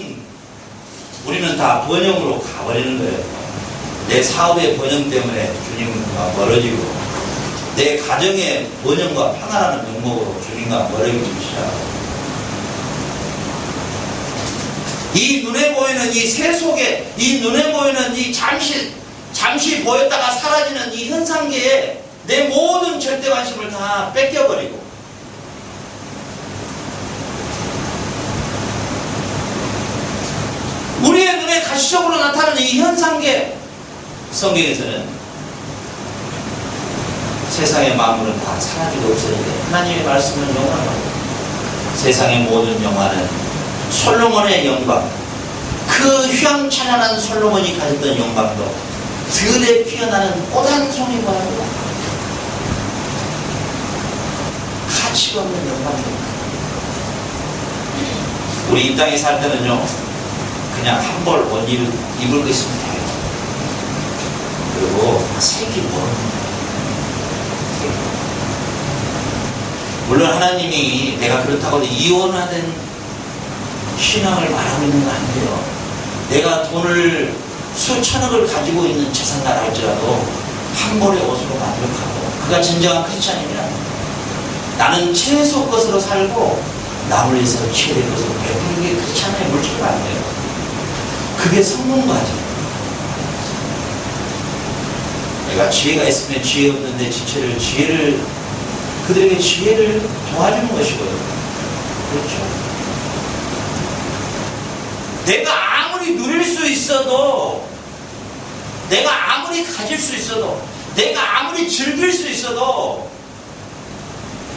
[SPEAKER 1] 우리는 다 번영으로 가버리는 거예요. 내 사업의 번영 때문에 주님과 멀어지고, 내 가정의 번영과 평안하는 명목으로 주님과 멀어지기 시작하고, 이 눈에 보이는 이 새 속에, 이 눈에 보이는 이 잠시 보였다가 사라지는 이 현상계에 내 모든 절대 관심을 다 뺏겨버리고, 우리의 눈에 가시적으로 나타나는 이 현상계, 성경에서는 세상의 만물은 다 사라지고 없어지는데 하나님의 말씀은 영원하고, 세상의 모든 영화는 솔로몬의 영광, 그 휘황찬란한 솔로몬이 가졌던 영광도 들에 피어나는 꽃 한 송이와 가치가 없는 영광입니다. 우리 이 땅에 살 때는요, 그냥 한 벌 옷 입을 거 있으면 돼요. 그리고 색이 모릅니다. 물론 하나님이 내가 그렇다고 이원화된 신앙을 말하고 있는 건 아니에요. 내가 돈을 수천억을 가지고 있는 재산가라 할지라도 한 벌의 옷으로 만족하고, 그가 진정한 크리스찬이면 나는 최소 것으로 살고 남을 위해서 최대 것으로 베푸는 게 크리스찬의 물질이 아니에요. 그게 성공과정. 내가 지혜가 있으면 지혜 없는데 그들에게 지혜를 도와주는 것이고요. 그렇죠. 내가 아무리 누릴 수 있어도, 내가 아무리 가질 수 있어도, 내가 아무리 즐길 수 있어도,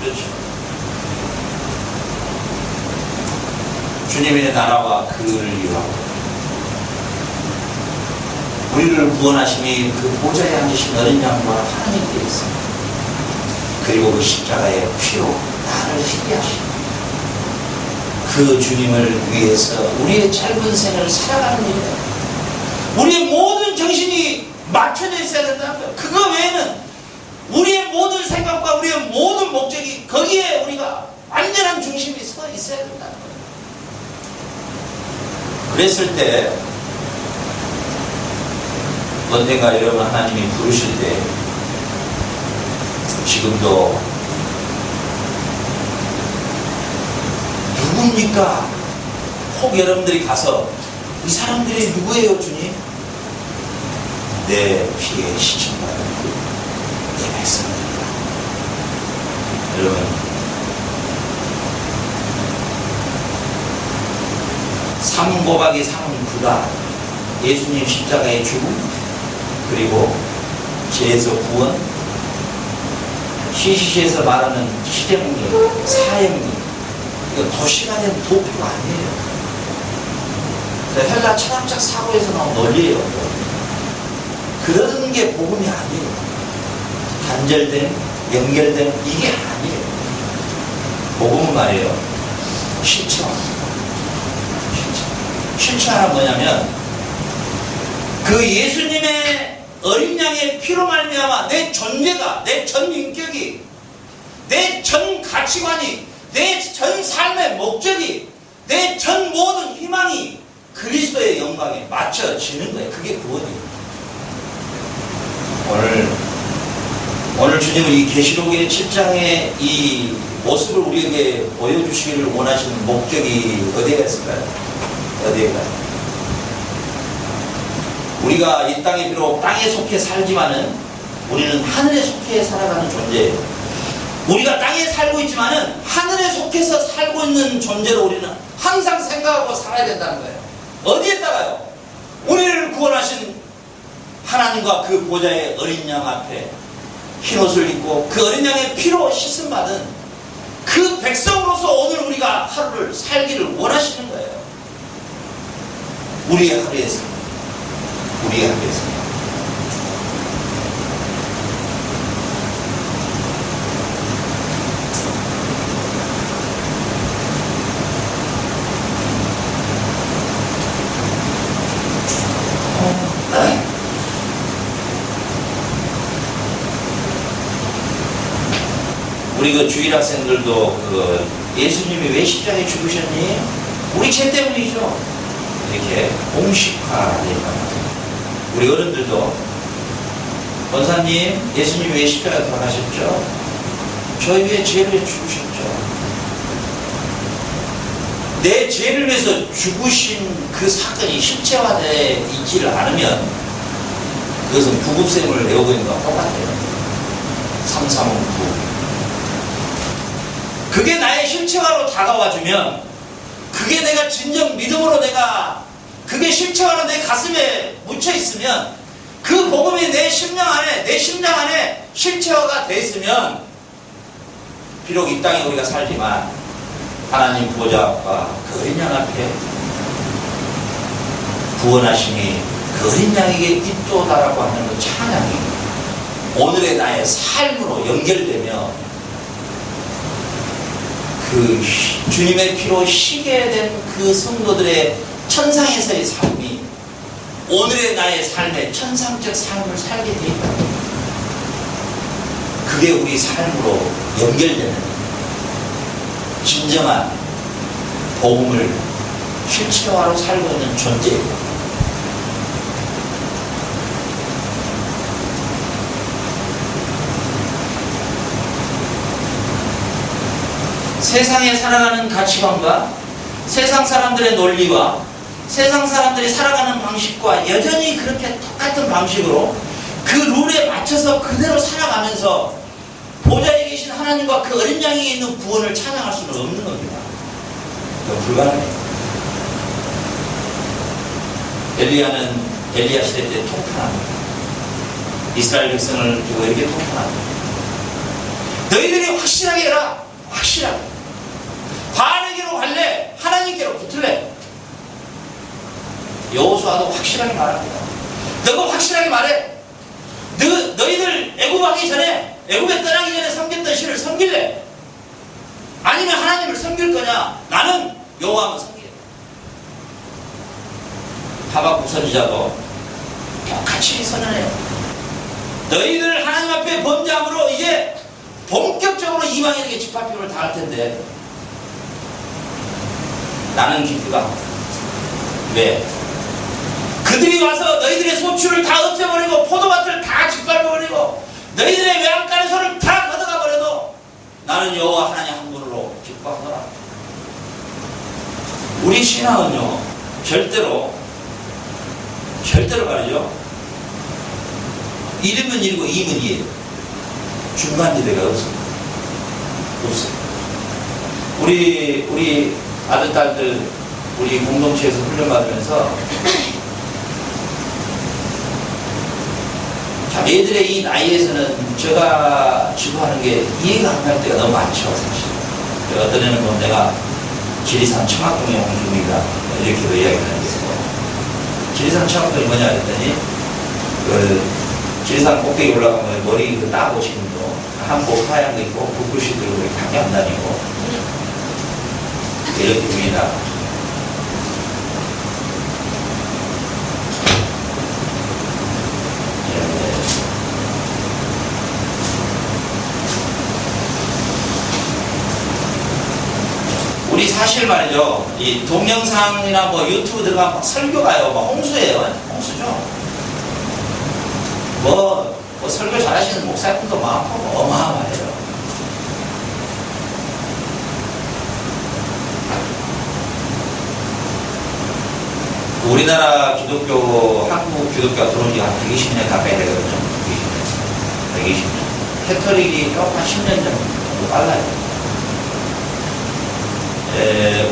[SPEAKER 1] 그렇죠. 주님의 나라와 그를 위하고 우리를 구원하심이 그 보좌에 앉으신 어린 양과 하나님께 있습니다. 그리고 그 십자가의 피로 나를 희귀하시고, 그 주님을 위해서 우리의 짧은 생을 살아가는 일이에요. 우리의 모든 정신이 맞춰져 있어야 된다는 거예요. 그거 외에는 우리의 모든 생각과 우리의 모든 목적이 거기에 우리가 완전한 중심이 서 있어야 된다는 거예요. 그랬을 때 언젠가 여러분 하나님이 부르실 때, 지금도 누굽니까? 혹 여러분들이 가서 이 사람들이 누구예요 주님? 내 피에 시청받은 내 백성입니다. 여러분, 삼 곱하기 3은 9다. 예수님 십자가의 죽음, 그리고 죄에서 구원, 시시시에서 말하는 시대문명, 사형리, 이거 도시가 된 도표가 아니에요. 헬라 철학적 사고에서 나온 논리예요. 그런 게 복음이 아니에요. 단절된, 연결된, 이게 아니에요. 복음은 말이에요, 실천. 실천은 뭐냐면, 그 예수님의 어린 양의 피로 말미암아 내 존재가, 내 전 인격이, 내 전 가치관이, 내 전 삶의 목적이, 내 전 모든 희망이 그리스도의 영광에 맞춰지는 거예요. 그게 구원이에요. 오늘 주님은 이 계시록의 7장의 이 모습을 우리에게 보여주시기를 원하시는 목적이 어디가 있을까요? 어디가? 우리가 이 땅에 비록 땅에 속해 살지만은 우리는 하늘에 속해 살아가는 존재예요. 우리가 땅에 살고 있지만은 하늘에 속해서 살고 있는 존재로 우리는 항상 생각하고 살아야 된다는 거예요. 어디에 따라요? 우리를 구원하신 하나님과 그 보좌의 어린 양 앞에 흰옷을 입고 그 어린 양의 피로 씻음받은 그 백성으로서 오늘 우리가 하루를 살기를 원하시는 거예요. 우리의 하루의 삶, 우리의 하루의 삶. 우리 그 주일 학생들도 그 예수님이 왜 십자가에 죽으셨니? 우리 죄 때문이죠. 이렇게 공식화되니까. 우리 어른들도 권사님 예수님이 왜 십자가에 돌아가셨죠? 저희 위해 죄를 죽으셨죠. 내 죄를 위해서 죽으신 그 사건이 실체화되어 있지를 않으면 그것은 부급셈을 외우고 있는 것과 똑같아요. 335. 그게 나의 실체화로 다가와주면 그게 내가 진정 믿음으로 내가 그게 실체화로 내 가슴에 묻혀있으면 그 복음이 내 심령 안에 실체화가 돼 있으면 비록 이 땅에 우리가 살지만 하나님 보좌 앞과 그 어린 양 앞에 구원하심이 그 어린 양에게 있도다라고 하는 그 찬양이 오늘의 나의 삶으로 연결되며 그 주님의 피로 희게 된 그 성도들의 천상에서의 삶이 오늘의 나의 삶의 천상적 삶을 살게 돼 있다. 그게 우리 삶으로 연결되는 진정한 복음을 실체화로 살고 있는 존재예요. 세상에 살아가는 가치관과 세상 사람들의 논리와 세상 사람들이 살아가는 방식과 여전히 그렇게 똑같은 방식으로 그 룰에 맞춰서 그대로 살아가면서 보좌에 계신 하나님과 그 어린 양에게 있는 구원을 찬양할 수는 없는 겁니다. 그건 불가능해요. 엘리야는 엘리야 시대 때 통탄합니다. 이스라엘 백성을 두고 이렇게 통탄합니다. 너희들이 확실하게 해라. 확실하게. 바알에게로 갈래? 하나님께로 붙을래? 여호수아도 확실하게 말합니다. 너가 확실하게 말해. 너희들 애굽 하기 전에 애굽에 떠나기 전에 섬겼던 신을 섬길래? 아니면 하나님을 섬길 거냐? 나는 여호와만 섬기겠다. 하박국 선지자도 똑같이 선언해요. 너희들 하나님 앞에 범죄함으로 이제 본격적으로 이방인에게 집합비를 당할 텐데 나는 기쁘다. 왜? 그들이 와서 너희들의 소출을 다 없애버리고 포도밭을 다 짓밟아버리고 너희들의 외양간의 손을 다 걷어가 버려도 나는 여호와 하나님 한 분으로 기뻐하노라. 우리 신앙은요 절대로 말이죠 1이면 1이고 2면 2예요. 중간지대가 없습니다. 없어요. 우리 아들, 딸들, 우리 공동체에서 훈련받으면서 자매들의 이 나이에서는 제가 지도하는 게 이해가 안 갈 때가 너무 많죠, 사실. 어떤 애는 뭐 내가 지리산 청학동의 홍준이다 이렇게도 이야기를 하는 게 있고 지리산 청학동이 뭐냐 했더니 지리산 꼭대기 올라가면 머리 따보시는 거 한복 하얀 거 입고 붓글씨 들고 이렇게 밖에 안 다니고 이렇게 보이나. 우리 사실 말이죠. 이 동영상이나 뭐 유튜브 들어가면 막 설교 가요. 막 홍수예요. 홍수죠. 뭐 설교 잘하시는 목사님도 많고 어마어마해요. 우리나라 기독교, 한국 기독교가 들어온 지가 한 120년 가까이 되거든요. 120년. 캐톨릭이 조금 한 10년 정도 빨라요.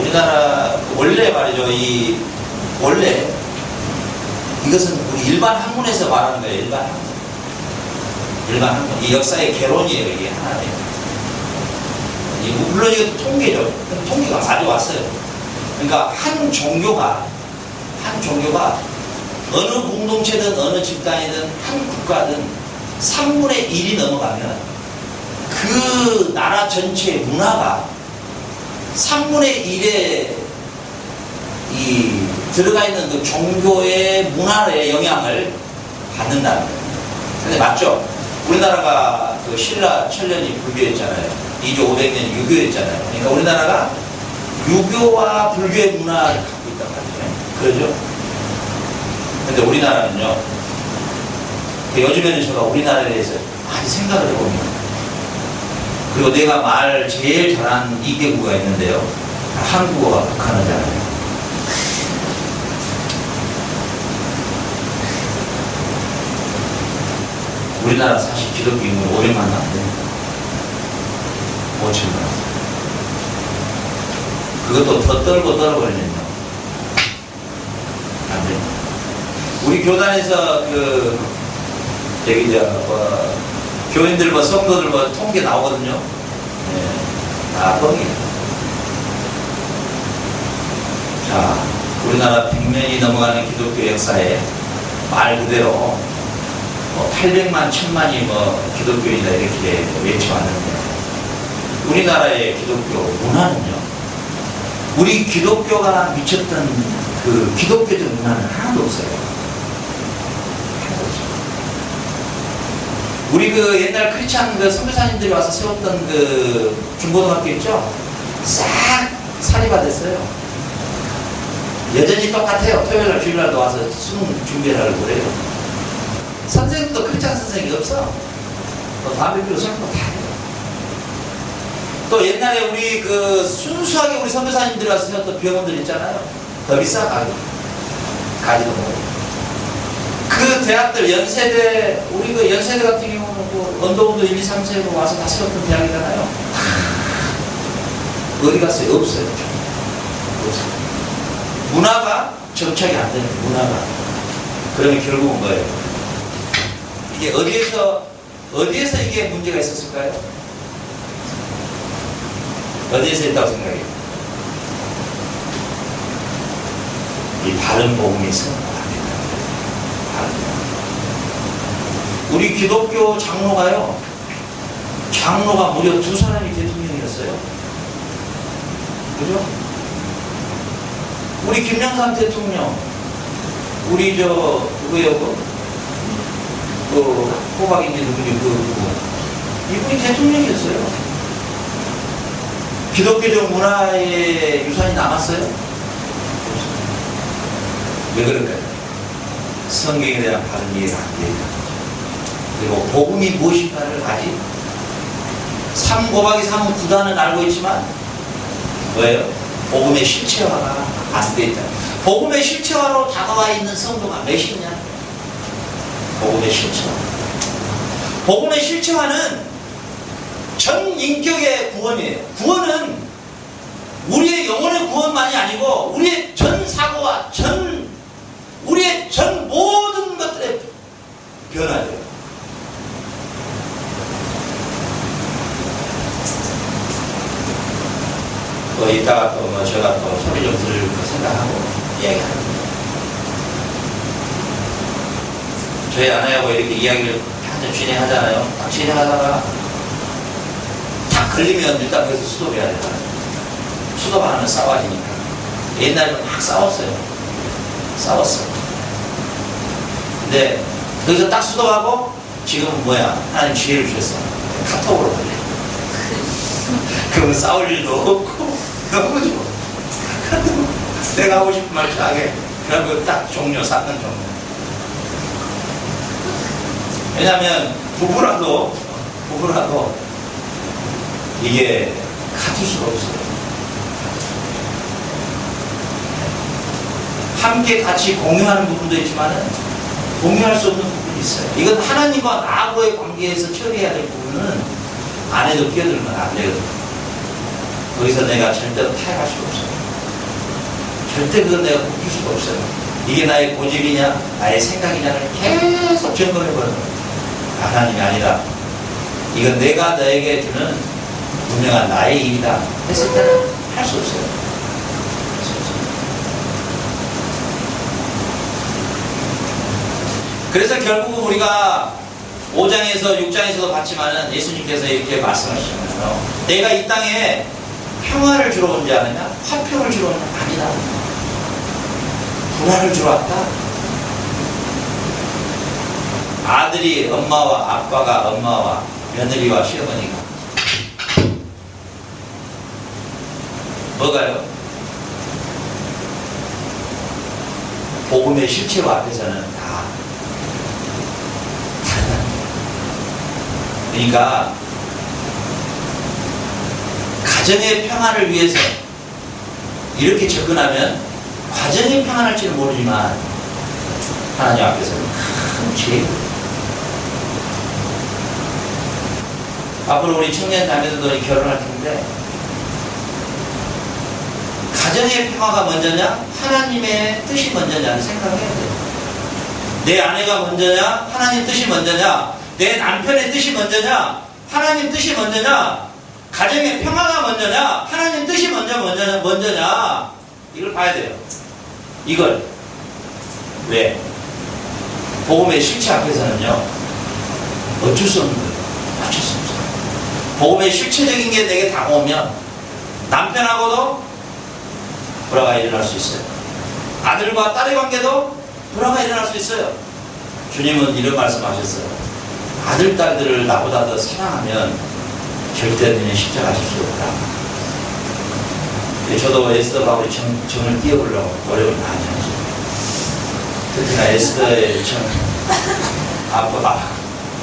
[SPEAKER 1] 우리나라, 원래 말이죠. 원래, 이것은 우리 일반 학문에서 말하는 거예요. 일반 학문. 일반 학문. 이 역사의 개론이에요. 이게 하나예요. 물론 이것도 통계죠. 통계가 많이 왔어요. 그러니까 한 종교가 어느 공동체든 어느 집단이든 한 국가든 3분의 1이 넘어가면 그 나라 전체의 문화가 3분의 1에 이 들어가 있는 그 종교의 문화의 영향을 받는다는 거예요. 근데 맞죠? 우리나라가 그 신라 천년이 불교였잖아요. 2조 500년이 유교였잖아요. 그러니까 우리나라가 유교와 불교의 문화를 갖고 있단 말이죠. 그러죠? 근데 우리나라는요, 요즘에는 제가 우리나라에 대해서 많이 생각을 해봅니다. 그리고 내가 말 제일 잘하는 2개국가 있는데요. 한국어와 북한어잖아요. 우리나라 사실 기독교 인구 500만 안 됩니다. 5천만. 그것도 더 떨고 떨어버리면요. 안 됩니다. 우리 교단에서 교인들 성도들 통계 나오거든요. 네, 다 뻥이에요. 자, 우리나라 100년이 넘어가는 기독교 역사에 말 그대로 800만, 1000만이 기독교인이다 이렇게 외쳐왔는데, 우리나라의 기독교 문화는요, 우리 기독교가 미쳤던 그 기독교적 문화는 하나도 없어요. 하나도 없어요. 우리 그 옛날 크리스찬 선교사님들이 와서 세웠던 그 중고등학교 있죠? 싹 사립화됐어요. 여전히 똑같아요. 토요일날 주일날도 와서 수능 준비를 하려고 그래요. 선생님도 크리스찬 선생님이 없어. 담배 피우고 설교 다 해요. 또 옛날에 우리 순수하게 우리 선교사님들이 와서 세웠던 병원들 있잖아요. 더 비싸 가지도 못하고. 그 대학들 연세대, 우리 그 연세대 같은 경우는 언더우드 1, 2, 3세로 와서 다 세웠던 대학이잖아요. 어디 갔어요? 없어요. 없어요. 문화가 정착이 안 되는 문화가. 그러면 결국은 뭐예요? 이게 어디에서 이게 문제가 있었을까요? 어디에서 있다고 생각해요? 이 바른 복음에서 안 된다. 우리 기독교 장로가 무려 2사람이 대통령이었어요. 그죠? 우리 김영삼 대통령, 우리 누구예요? 호박인지 누구지? 이분이 대통령이었어요. 기독교적 문화의 유산이 남았어요? 왜 그럴까요? 성경에 대한 바른 이해가 안 됩니다. 그리고 복음이 무엇인가를 아직 3 곱하기 3은 9다는 알고 있지만 뭐예요? 복음의 실체화가 안 돼 있다. 복음의 실체화로 다가와 있는 성도가 몇이냐? 복음의 실체화. 복음의 실체화는 전 인격의 구원이에요. 구원은 우리의 영혼의 구원만이 아니고 우리의 전 사고와 우리의 전 모든 것들의 변화죠. 이따가 제가 소리 좀 들을 거 생각하고 이야기합니다. 저희 아내하고 이렇게 이야기를 한참 진행하잖아요. 딱 진행하다가 딱 걸리면 일단 거기서 스톱해야 되잖아요. 스톱 안 하면 싸워지니까. 옛날에 막 싸웠어요. 근데 거기서 딱 스톱하고 지금은 뭐야? 하나님 지혜를 주셨어. 카톡으로 걸려. 그러면 싸울 일도 없고 너무 좋아. 카톡. 내가 하고 싶은 말 하게. 그러면 딱 사건 종료. 왜냐하면 부부라도 이게 같을 수가 없어요. 함께 같이 공유하는 부분도 있지만 공유할 수 없는 부분이 있어요. 이건 하나님과 나하고의 관계에서 처리해야 될 부분은 아내도 끼어들면 안 되거든요. 거기서 내가 절대로 타협할 수가 없어요. 절대 그건 내가 바뀔 수가 없어요. 이게 나의 고집이냐 나의 생각이냐를 계속 점검해보는 거예요. 하나님이 아니다. 이건 내가 너에게 주는 분명한 나의 일이다 했을 때는 할 수 없어요. 할 수 없어요. 그래서 결국은 우리가 5장에서 6장에서도 봤지만은 예수님께서 이렇게 말씀하시잖아요. 내가 이 땅에 평화를 주러 온 지 아느냐? 화평을 주러 온 지 아니다. 불화를 주러 왔다. 아들이 엄마와 아빠가 엄마와 며느리와 시어머니가 뭐가요? 복음의 실체와 앞에서는 다 다르다. 그러니까 가정의 평화를 위해서 이렇게 접근하면 과정이 평안할지는 모르지만 하나님 앞에서는 큰 죄. 앞으로 우리 청년 자매들도 결혼할 텐데 가정의 평화가 먼저냐 하나님의 뜻이 먼저냐는 생각해야 돼요. 내 아내가 먼저냐 하나님 뜻이 먼저냐 내 남편의 뜻이 먼저냐 하나님 뜻이 먼저냐 가정의 평화가 먼저냐 하나님 뜻이 먼저냐 이걸 봐야 돼요. 이걸 왜? 복음의 실체 앞에서는요 어쩔 수 없는 거예요. 어쩔 수 없어요. 복음의 실체적인 게 내게 다가오면 남편하고도 불화가 일어날 수 있어요. 아들과 딸의 관계도 불화가 일어날 수 있어요. 주님은 이런 말씀하셨어요. 아들, 딸들을 나보다 더 사랑하면 절대 너희는 십자가 질 수 없다. 저도 에스더가 우리 정을 띄워보려고 노력을 많이 하죠. 특히나 에스더의 정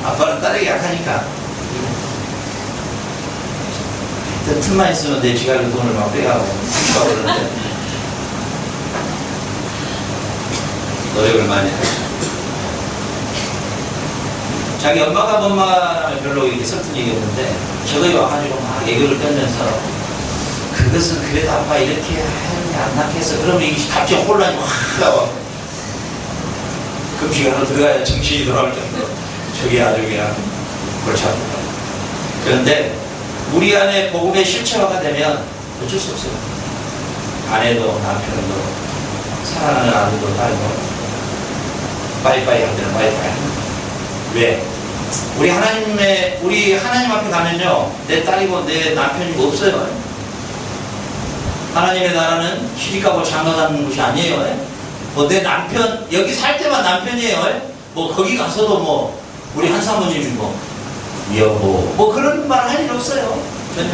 [SPEAKER 1] 아빠는 딸에게 약하니까 틈만 있으면 내 지갑에 돈을 막 빼가고 그러는데 노력을 많이 하죠. 자기 엄마가 별로 이렇게 슬픈 얘기였는데 저거에 와가지고 막 애교를 떨면서 그것은 그래도 아빠 이렇게 안 낳게 해서 그러면 이게 갑자기 혼란이 확 나와. 금식이 하나 들어가야 정신이 돌아올 정도. 저게 아주 그냥 골치 아프다. 그런데 우리 안에 복음의 실체화가 되면 어쩔 수 없어요. 아내도 남편도 사랑하는 아들도 딸도 빠이빠이 할 때는 빠이빠이 합니다. 왜? 우리 하나님 앞에 가면요 내 딸이고 내 남편이고 없어요. 하나님의 나라는 시집가고 장가가는 곳이 아니에요. 뭐 내 남편 여기 살 때만 남편이에요. 뭐 거기 가서도 뭐 우리 한 사모님이 뭐 여보 뭐 그런 말 할 일 없어요. 전혀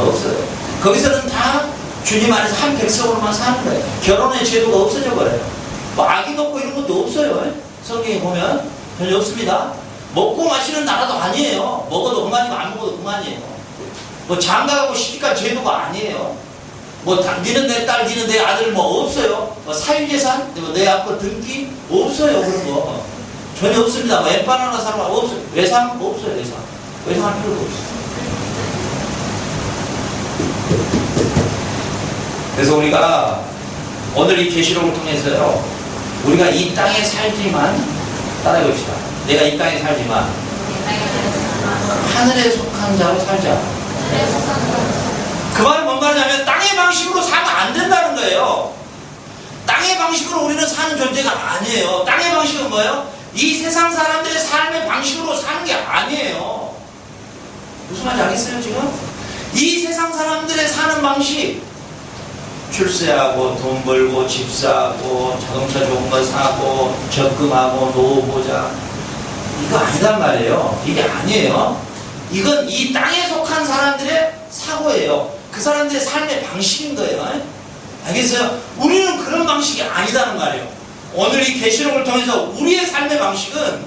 [SPEAKER 1] 없어요. 거기서는 다 주님 안에서 한 백성으로만 사는 거예요. 결혼의 제도가 없어져 버려요. 뭐 아기 놓고 이런 것도 없어요. 성경에 보면 전혀 없습니다. 먹고 마시는 나라도 아니에요. 먹어도 그만이고 안 먹어도 그만이에요. 뭐 장가가고 시집갈 제도가 아니에요. 뭐 니는 내 딸, 니는 내 아들 뭐 없어요. 뭐 사유재산, 뭐 내 아빠 등기 없어요. 그런 거 전혀 없습니다. 뭐 엠빵 하나 사람 없어요. 외상 없어요. 외상할 필요도 없어요. 그래서 우리가 오늘 이 계시록을 통해서요 우리가 이 땅에 살지만 따라해봅시다. 내가 이 땅에 살지만 하늘에 속한 자로 살자. 그 말은 뭔 말이냐면 땅의 방식으로 살면 안 된다는 거예요. 땅의 방식으로 우리는 사는 존재가 아니에요. 땅의 방식은 뭐예요? 이 세상 사람들의 삶의 방식으로 사는 게 아니에요. 무슨 말인지 알겠어요 지금? 이 세상 사람들의 사는 방식 출세하고 돈 벌고 집 사고 자동차 좋은 거 사고 적금하고 노후 보자 이거 아니단 말이에요. 이게 아니에요. 이건 이 땅에 속한 사람들의 사고예요. 그 사람들의 삶의 방식인 거예요. 알겠어요? 우리는 그런 방식이 아니다는 말이에요. 오늘 이 계시록을 통해서 우리의 삶의 방식은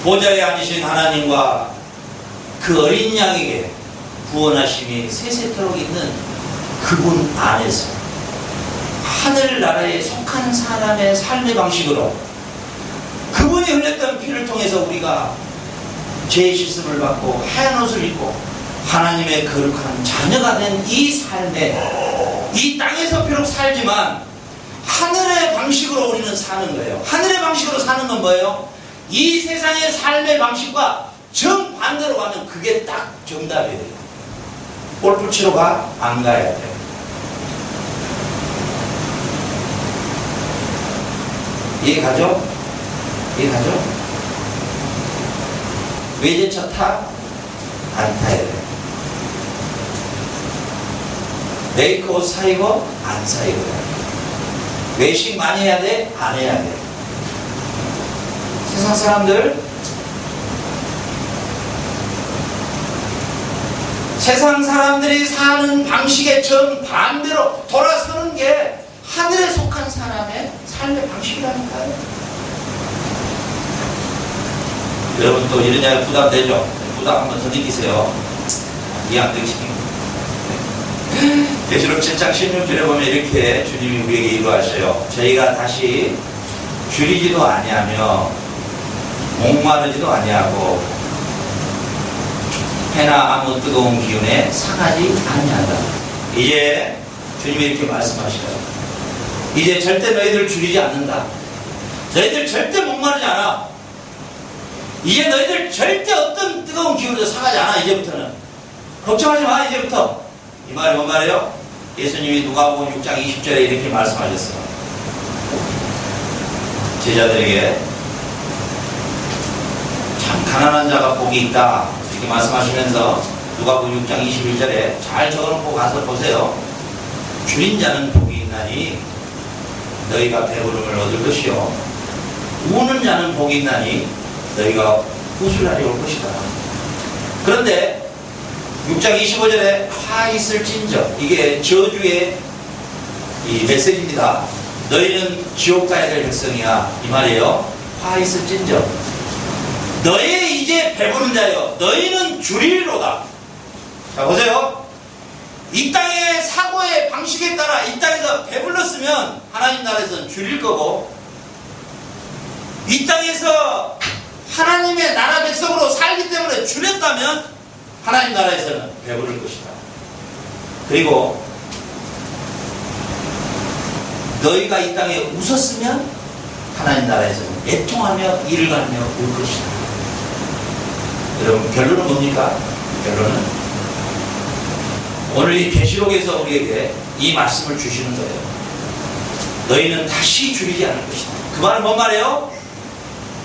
[SPEAKER 1] 보좌에 앉으신 하나님과 그 어린 양에게 구원하심이 세세토록 있는 그분 안에서 하늘나라에 속한 사람의 삶의 방식으로 그분이 흘렸던 피를 통해서 우리가 죄의 씻음을 받고 하얀 옷을 입고 하나님의 거룩한 자녀가 된 이 삶에 이 땅에서 비록 살지만
[SPEAKER 3] 하늘의 방식으로 우리는 사는 거예요. 하늘의 방식으로 사는 건 뭐예요? 이 세상의 삶의 방식과 정반대로 가면 그게 딱 정답이에요. 골프 치러 가? 안 가야 돼. 이해가죠? 이해가죠? 외제차 타? 안 타야 돼. 메이크업 사이고? 안 사이고요. 외식 많이 해야 돼? 안 해야 돼. 세상 사람들, 세상 사람들이 사는 방식의 정반대로 돌아서는 게 하늘에 속한 사람의 삶의 방식이라니까요. 여러분 또 이런 이야기 부담되죠? 부담 한번 더 느끼세요. 이해 안 되시는 계시록 7장 16절에 보면 이렇게 주님이 우리에게 이루하셔요. 저희가 다시 줄이지도 아니하며 목마르지도 아니하고 해나 아무 뜨거운 기운에 상하지 아니한다. 이제 주님이 이렇게 말씀하시죠. 이제 절대 너희들 줄이지 않는다. 너희들 절대 목마르지 않아. 이제 너희들 절대 어떤 뜨거운 기운도 상하지 않아. 이제부터는 걱정하지 마. 이제부터. 이 말이 뭔 말이에요? 예수님이 누가복음 6장 20절에 이렇게 말씀하셨어요. 제자들에게 참 가난한 자가 복이 있다 이렇게 말씀하시면서 누가복음 6장 21절에 잘 적어놓고 가서 보세요. 줄인 자는 복이 있나니 너희가 배부름을 얻을 것이요 우는 자는 복이 있나니 너희가 후술날이 올 것이다. 그런데 6장 25절에 화 있을진저, 이게 저주의 이 메시지입니다. 너희는 지옥 가야 될 백성이야 이 말이에요. 화 있을진저, 너희 이제 배부른 자여 너희는 줄이리로다. 자 보세요. 이 땅의 사고의 방식에 따라 이 땅에서 배불렀으면 하나님 나라에서는 줄일 거고, 이 땅에서 하나님의 나라 백성으로 살기 때문에 줄였다면 하나님 나라에서는 배부를 것이다. 그리고 너희가 이 땅에 웃었으면 하나님 나라에서는 애통하며 이를 가며 울 것이다. 여러분 결론은 뭡니까? 결론은 오늘 이 계시록에서 우리에게 이 말씀을 주시는 거예요. 너희는 다시 줄이지 않을 것이다. 그 말은 뭔 말이에요?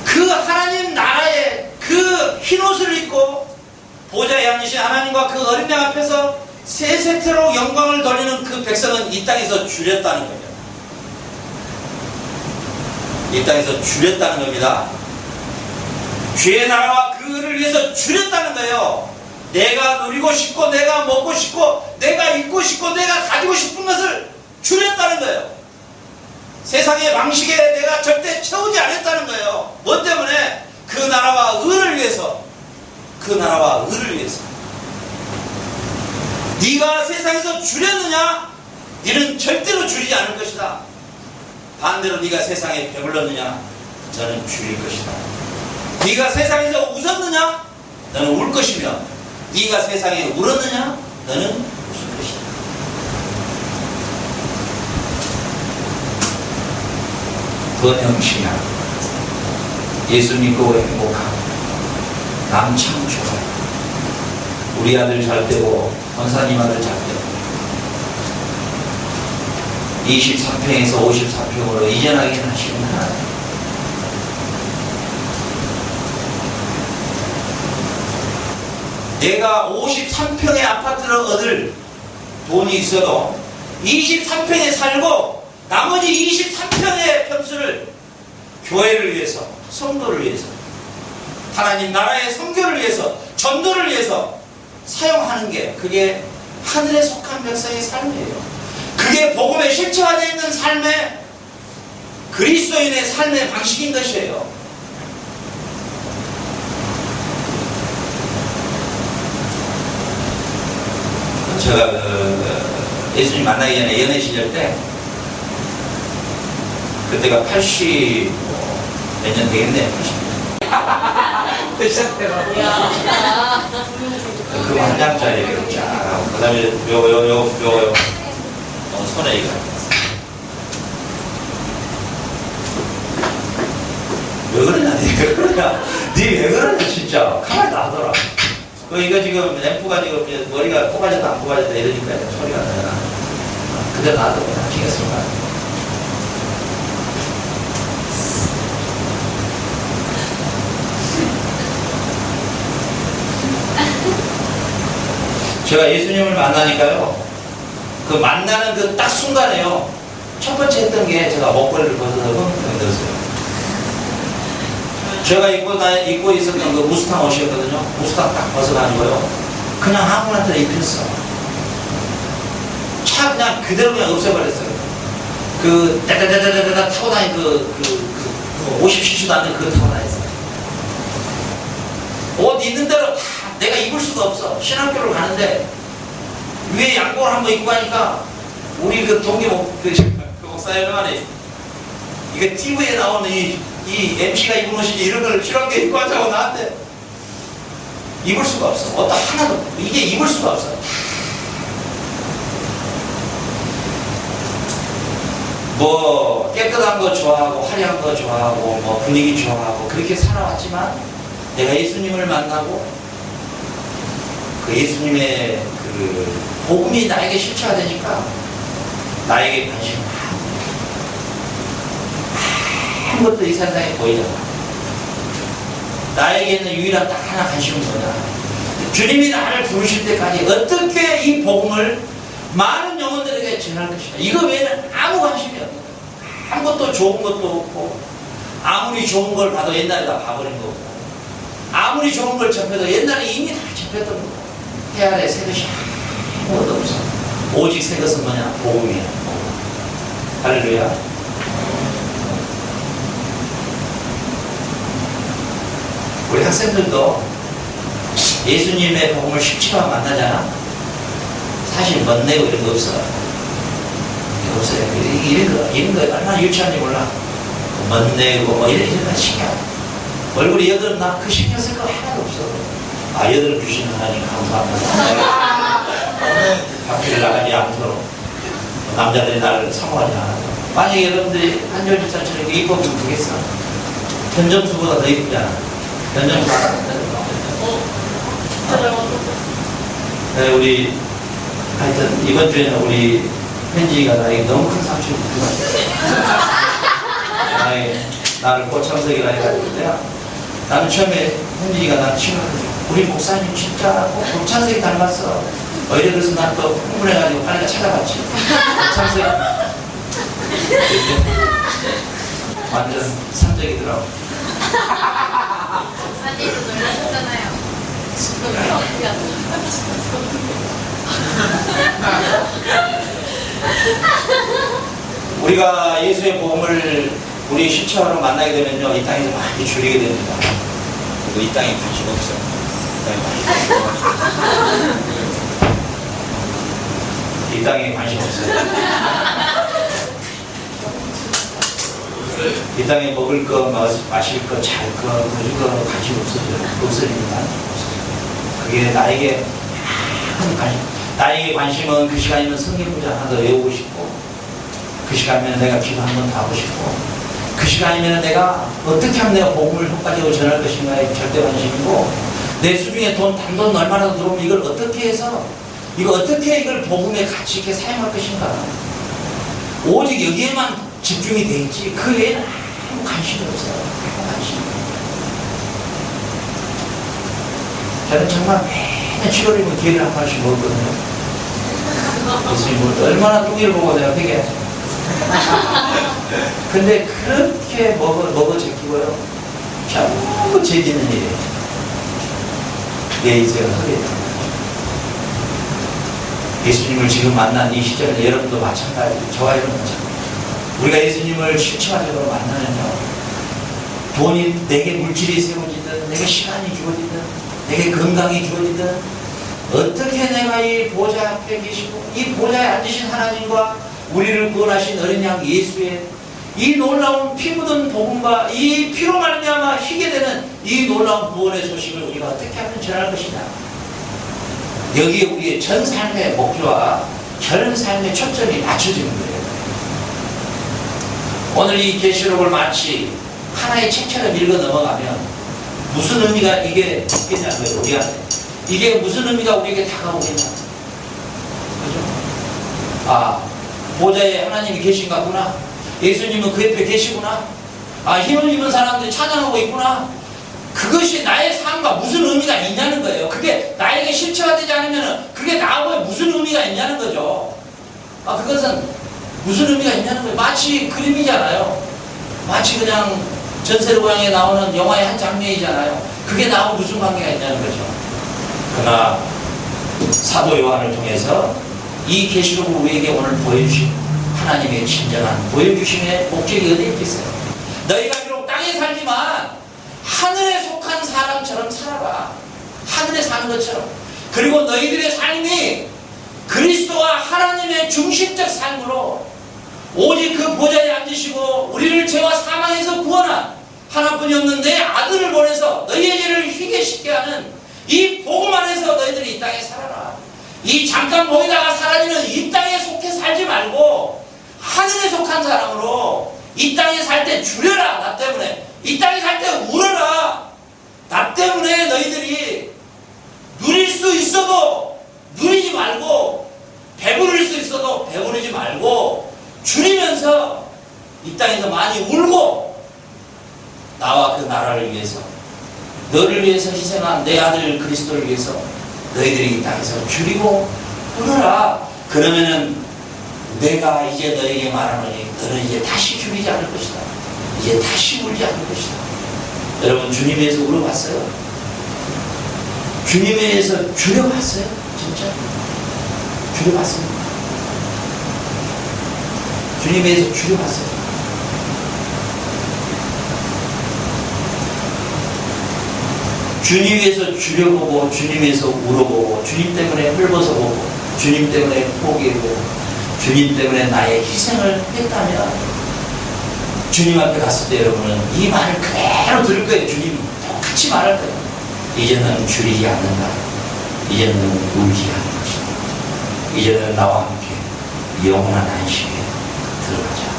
[SPEAKER 3] 그 하나님 나라의 그 흰옷을 입고 보좌에 앉으신 하나님과 그 어린 양 앞에서 세세토록 영광을 돌리는 그 백성은 이 땅에서 줄였다는 거죠. 이 땅에서 줄였다는 겁니다. 주의 나라와 그를 위해서 줄였다는 거예요. 내가 누리고 싶고 내가 먹고 싶고 내가 입고 싶고 내가 가지고 싶은 것을 줄였다는 거예요. 세상의 방식에 내가 절대 채우지 않았다는 거예요. 뭐 때문에? 그 나라와 의를 위해서. 그 나라와 의를 위해서. 네가 세상에서 줄였느냐? 너는 절대로 줄이지 않을 것이다. 반대로 네가 세상에 배불렀느냐? 너는 줄일 것이다. 네가 세상에서 웃었느냐? 너는 울 것이며 네가 세상에 울었느냐? 너는 웃을 것이다. 그건 형식이야. 예수 믿고 행복하고 남 참 좋아요. 우리 아들 잘 되고 권사님 아들 잘 되고 23평에서 54평으로 이전하게 하시는 하나님. 내가 53평의 아파트를 얻을 돈이 있어도 23평에 살고 나머지 23평의 평수를 교회를 위해서, 성도를 위해서, 하나님 나라의 선교를 위해서, 전도를 위해서 사용하는 게 그게 하늘에 속한 백성의 삶이에요. 그게 복음에 실체화되어 있는 삶의 그리스도인의 삶의 방식인 것이에요. 제가 예수님 만나기 전에 연애 시절 때 그때가 80 몇 년 되겠네. 80. 그 한 장짜리 이렇게 쫙 하고 그 다음에 요 손에 이거 야, 니 왜 그러냐 진짜. 가만히 놔둬라. 이거 지금 앰프가 지금 머리가 뽑아졌다 안 뽑아졌다 이러니까 소리가 나잖아. 그대로 놔둬. 나중에서만. 제가 예수님을 만나니까요. 그 만나는 그 딱 순간에요. 첫 번째 했던 게 제가 목걸이를 벗어서 흥흥 들었어요. 제가 입고 있었던 그 무스탕 옷이었거든요. 무스탕 딱 벗어가지고요. 그냥 아무한테나 입혔어. 차 그냥 그대로 그냥 없애버렸어요. 그 따다다다다다 타고 다니는 그 50cc도 안 되는 그거 타고 다녔어요. 옷 있는 대로 다 내가 입을 수가 없어. 신학교를 가는데 위에 양복을 한번 입고 가니까 우리 그 동기 목사님한테 이게 TV에 나오는 이 MC가 입은 옷이지 이런 걸 실험계 입고 하자고 나한테 입을 수가 없어. 어떤 하나도 이게 입을 수가 없어. 뭐 깨끗한 거 좋아하고 화려한 거 좋아하고 뭐 분위기 좋아하고 그렇게 살아왔지만 내가 예수님을 만나고 그 예수님의 그 복음이 나에게 실체화되니까 나에게 관심이 아무것도 이 세상에 보이지 않아. 나에게는 유일한 딱 하나 관심은 뭐냐. 주님이 나를 부르실 때까지 어떻게 이 복음을 많은 영혼들에게 전할 것이냐. 이거 외에는 아무 관심이 없는 거야. 아무것도 좋은 것도 없고 아무리 좋은 걸 봐도 옛날에 다 봐버린 거고 아무리 좋은 걸 접해도 옛날에 이미 다 접했던 거고 해 아래 새 것이 아무것도 없어. 오직 새 것은 뭐냐? 복음이야. 할렐루야. 우리 학생들도 예수님의 복음을 실체화 만나잖아. 사실 멋내고 이런 거 없어. 없어요. 이런 거 얼마나 유치한지 몰라. 멋내고 뭐 이런 거 신경. 얼굴이 여드름 나 그 신경 쓸 거 하나도 없어. 아, 여드름 주시는 하나님 감사합니다. 밖에 나가지 않도록 남자들이 나를 사모하지 않아도. 만약에 여러분들이 한절 집사처럼 이렇게 이뻐보면 되겠어? 변정수보다 더 이쁘잖아. 변정수 알아? 네, 우리 하여튼 이번 주에는 우리 현지가 나에게 너무 큰 상처를 주고 나를 꽃창석이라 해가지고 나는 처음에 현지가 나를 친구한테 우리 목사님 진짜 꽃창석이 닮았어. 이래 그래서 난 또 흥분해가지고 빨리 찾아봤지. 꽃창석이 완전 산적이더라고.
[SPEAKER 4] 목사님도 놀라셨잖아요.
[SPEAKER 3] 우리가 예수의 복음을 우리 실체화로 만나게 되면요, 이 땅에서 많이 줄이게 됩니다. 그리고 이 땅에 관심 없어요. 이 땅에 관심 없어요. 이 땅에 먹을 거, 마실 거, 잘 거, 그런 거 관심 없어지지만 그게 나에게 큰 관심. 나에게 관심은 그 시간이면 성경 문장 하나 더 외우고 싶고, 그 시간이면 내가 기도 한 번 더 하고 싶고, 그 시간이면 내가 어떻게 하면 내가 복음을 효과적으로 전할 것인가에 절대 관심이고, 내 수중에 단돈 얼마나 더 들어오면 이걸 어떻게 해서, 이걸 복음에 가치 있게 사용할 것인가. 오직 여기에만 집중이 돼 있지, 그 외에는 아무 관심이 없어요. 아무 관심이. 저는 정말 매년 7월이면 기회를 한 번씩 먹었거든요. 예수님 얼마나 뚱이를 보고 내가 회개하죠. 근데 그렇게 먹어 제끼고요. 전부 죄짓는 일이에요. 내 인생을 하게 됩니다. 예수님을 지금 만난 이 시절에 여러분도 마찬가지, 저와 여러분 마찬가지. 우리가 예수님을 실체화적으로 만나면요, 돈이 내게 물질이 세워지든, 내게 시간이 주어지든, 내게 건강이 주어지든, 어떻게 내가 이 보좌 앞에 계시고 이 보좌에 앉으신 하나님과 우리를 구원하신 어린 양 예수의 이 놀라운 피 묻은 복음과 이 피로 말미암아 희게 되는 이 놀라운 구원의 소식을 우리가 어떻게 하면 전할 것이냐. 여기에 우리의 전 삶의 목표와 전 삶의 초점이 맞춰지는 거예요. 오늘 이 계시록을 마치 하나의 책처럼 읽어 넘어가면 무슨 의미가 이게 있겠냐는 거예요, 우리한테. 이게 무슨 의미가 우리에게 다가오겠냐. 그죠? 아, 보좌에 하나님이 계신 것 같구나. 예수님은 그 옆에 계시구나. 아, 힘을 입은 사람들이 찬양하고 있구나. 그것이 나의 삶과 무슨 의미가 있냐는 거예요. 그게 나에게 실체가 되지 않으면 그게 나하고 무슨 의미가 있냐는 거죠. 아, 그것은 무슨 의미가 있냐는 거예요. 마치 그림이잖아요. 마치 그냥 전세로 고향에 나오는 영화의 한 장면이잖아요. 그게 나하고 무슨 관계가 있냐는 거죠. 그러나 사도 요한을 통해서 이 계시록을 우리에게 오늘 보여주신 하나님의 진정한 보여주심의 목적이 어디에 있겠어요? 너희가 비록 땅에 살지만 하늘에 속한 사람처럼 살아라. 하늘에 사는 것처럼. 그리고 너희들의 삶이 그리스도와 하나님의 중심적 삶으로 오직 그 보좌에 앉으시고 우리를 죄와 사망에서 구원한 하나뿐이 없는 내 아들을 보내서 너희의 죄를 희게시게 하는 이 복음 안에서 너희들이 이 땅에 살아라. 이 잠깐 보이다가 사라지는 이 땅에 속해 살지 말고 하늘에 속한 사람으로 이 땅에 살 때 주려라. 나 때문에. 이 땅에 살 때 울어라. 나 때문에 너희들이 누릴 수 있어도 누리지 말고 배부를 수 있어도 배부르지 말고 줄이면서 이 땅에서 많이 울고 나와 그 나라를 위해서 너를 위해서 희생한 내 아들 그리스도를 위해서 너희들이 이 땅에서 줄이고 울어라. 그러면은 내가 이제 너에게 말하노니 너는 이제 다시 줄이지 않을 것이다. 이제 다시 울지 않을 것이다. 여러분 주님에 의해서 울어봤어요? 주님에 의해서 줄여봤어요? 진짜? 줄여봤습니다. 주님에 의해서 줄여봤어요. 주님 위해서 줄여보고 주님 위해서 울어보고 주님 때문에 헐벗어보고 주님 때문에 포기해보고 주님 때문에 나의 희생을 했다면 주님 앞에 갔을 때 여러분은 이 말을 그대로 들을 거예요. 주님이 똑같이 말할 거예요. 이제는 줄이지 않는다. 이제는 울지 않는 것이다. 이제는 나와 함께 영원한 안식에 들어가자.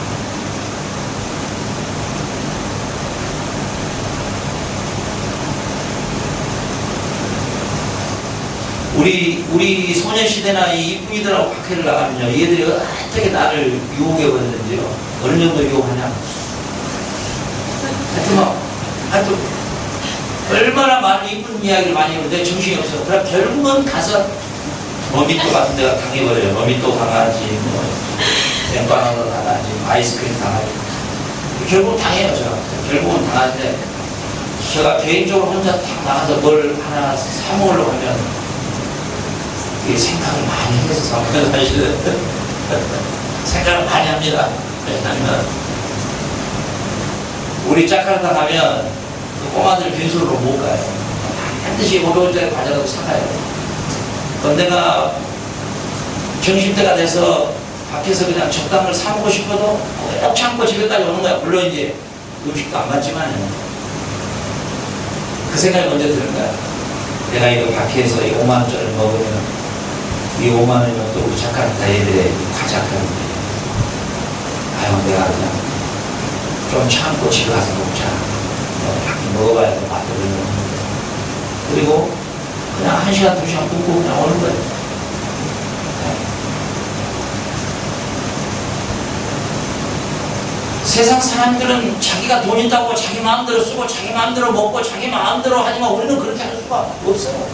[SPEAKER 3] 우리 소녀시대나 이 이쁜이들하고 밖에를 나가면요, 얘들이 어떻게 나를 유혹해버렸는지요. 어느 정도 유혹하냐. 하여튼 얼마나 많은 이쁜 이야기를 많이 하는데 정신이 없어요. 그럼 결국은 가서 머밋도 같은 데가 당해버려요. 머밋도 당하지, 뭐 엠바나도 당하지, 아이스크림 당하지. 결국 당해요. 제가 결국은 당하는데 제가 개인적으로 혼자 딱 나가서 뭘 하나 사 먹으려고 하면 이게 생각을 많이 해서 사면 사실은 생각을 많이 합니다. 왜냐면 우리 자카르타 가면 그 꼬마들 빈술로 못 가요. 반드시 500원짜리 과자라도 사가요. 그런데가 점심때가 돼서 밖에서 그냥 적당을 사 먹고 싶어도 꼭 참고 집에까지 오는 거야. 물론 이제 음식도 안 맞지만 그 생각이 먼저 드는 거야. 내가 이거 밖에서 이 5만원짜리를 먹으면 이 5만원이면 또 우리 자카르타 애들의 과자 하는데 아유 내가 그냥 좀 참고 집에 가서 먹자. 먹어봐야 돼. 맛도 그런 그리고 그냥 1시간 2시간 굶고 그냥 오는 거예요. 네. 세상 사람들은 자기가 돈 있다고 자기 마음대로 쓰고 자기 마음대로 먹고 자기 마음대로 하지만 우리는 그렇게 할 수가 없어요.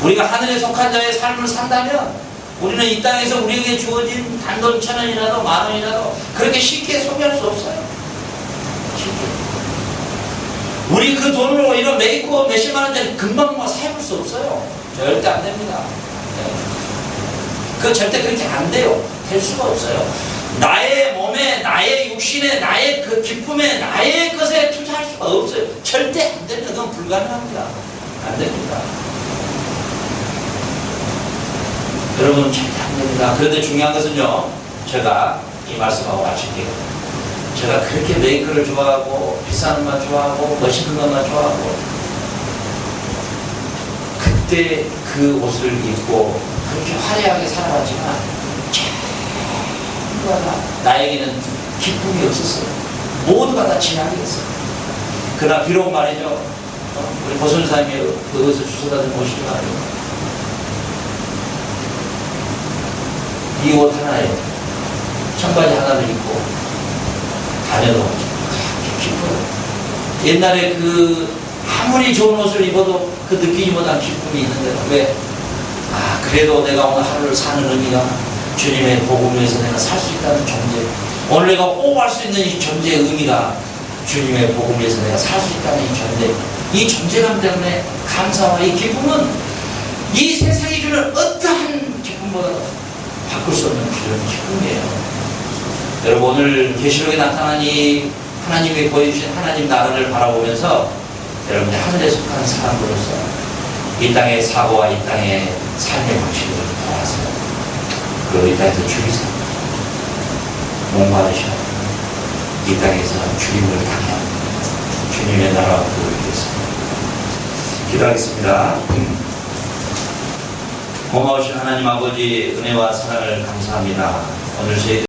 [SPEAKER 3] 우리가 하늘에 속한 자의 삶을 산다면 우리는 이 땅에서 우리에게 주어진 단돈 1,000원이라도 10,000원이라도 그렇게 쉽게 소비할 수 없어요. 쉽게. 우리 그 돈으로 이런 메이크업 몇십만 원짜리 금방 뭐 사입을 수 없어요. 절대 안 됩니다. 네. 그거 절대 그렇게 안 돼요. 될 수가 없어요. 나의 몸에, 나의 육신에, 나의 그 기쁨에, 나의 것에 투자할 수가 없어요. 절대 안 됩니다. 그건 불가능합니다. 안 됩니다. 여러분 절대 안 됩니다. 그런데 중요한 것은요, 제가 이 말씀하고 마칠게요. 제가 그렇게 메이크를 좋아하고 비싼 것만 좋아하고 멋있는 것만 좋아하고 그때 그 옷을 입고 그렇게 화려하게 살아왔지만 전부가 다 나에게는 기쁨이 없었어요. 모두가 다 지나가겠어요. 그러나 비록 말이죠,
[SPEAKER 1] 우리 고선사님이 그것을 주워다 준 옷이 아니에요. 이 옷 하나에 청바지 하나를 입고 다녀도 기뻐요. 옛날에 그 아무리 좋은 옷을 입어도 그 느끼지 못한 기쁨이 있는데 왜? 아 그래도 내가 오늘 하루를 사는 의미가 주님의 복음을 위해서 내가 살 수 있다는 존재, 오늘 내가 호흡할 수 있는 이 존재의 의미가 주님의 복음을 위해서 내가 살 수 있다는 이 존재, 이 존재감 때문에 감사와 이 기쁨은 이 세상이 주는 어떠한 기쁨보다 바꿀 수 없는 그런 기쁨이에요. 여러분 오늘 계시록에 나타난 이 하나님이 보여주신 하나님 나라를 바라보면서 여러분이 하늘에 속한 사람으로서 이 땅의 사고와 이 땅의 삶의 방식을 돌아가세요. 그리고 이 땅에서 죽이세요. 목마르셔 이 땅에서 죽임을 당해요. 주님의 나라와 그를 위해서 기도하겠습니다. 고마우신 하나님 아버지 은혜와 사랑을 감사합니다. 오늘 저희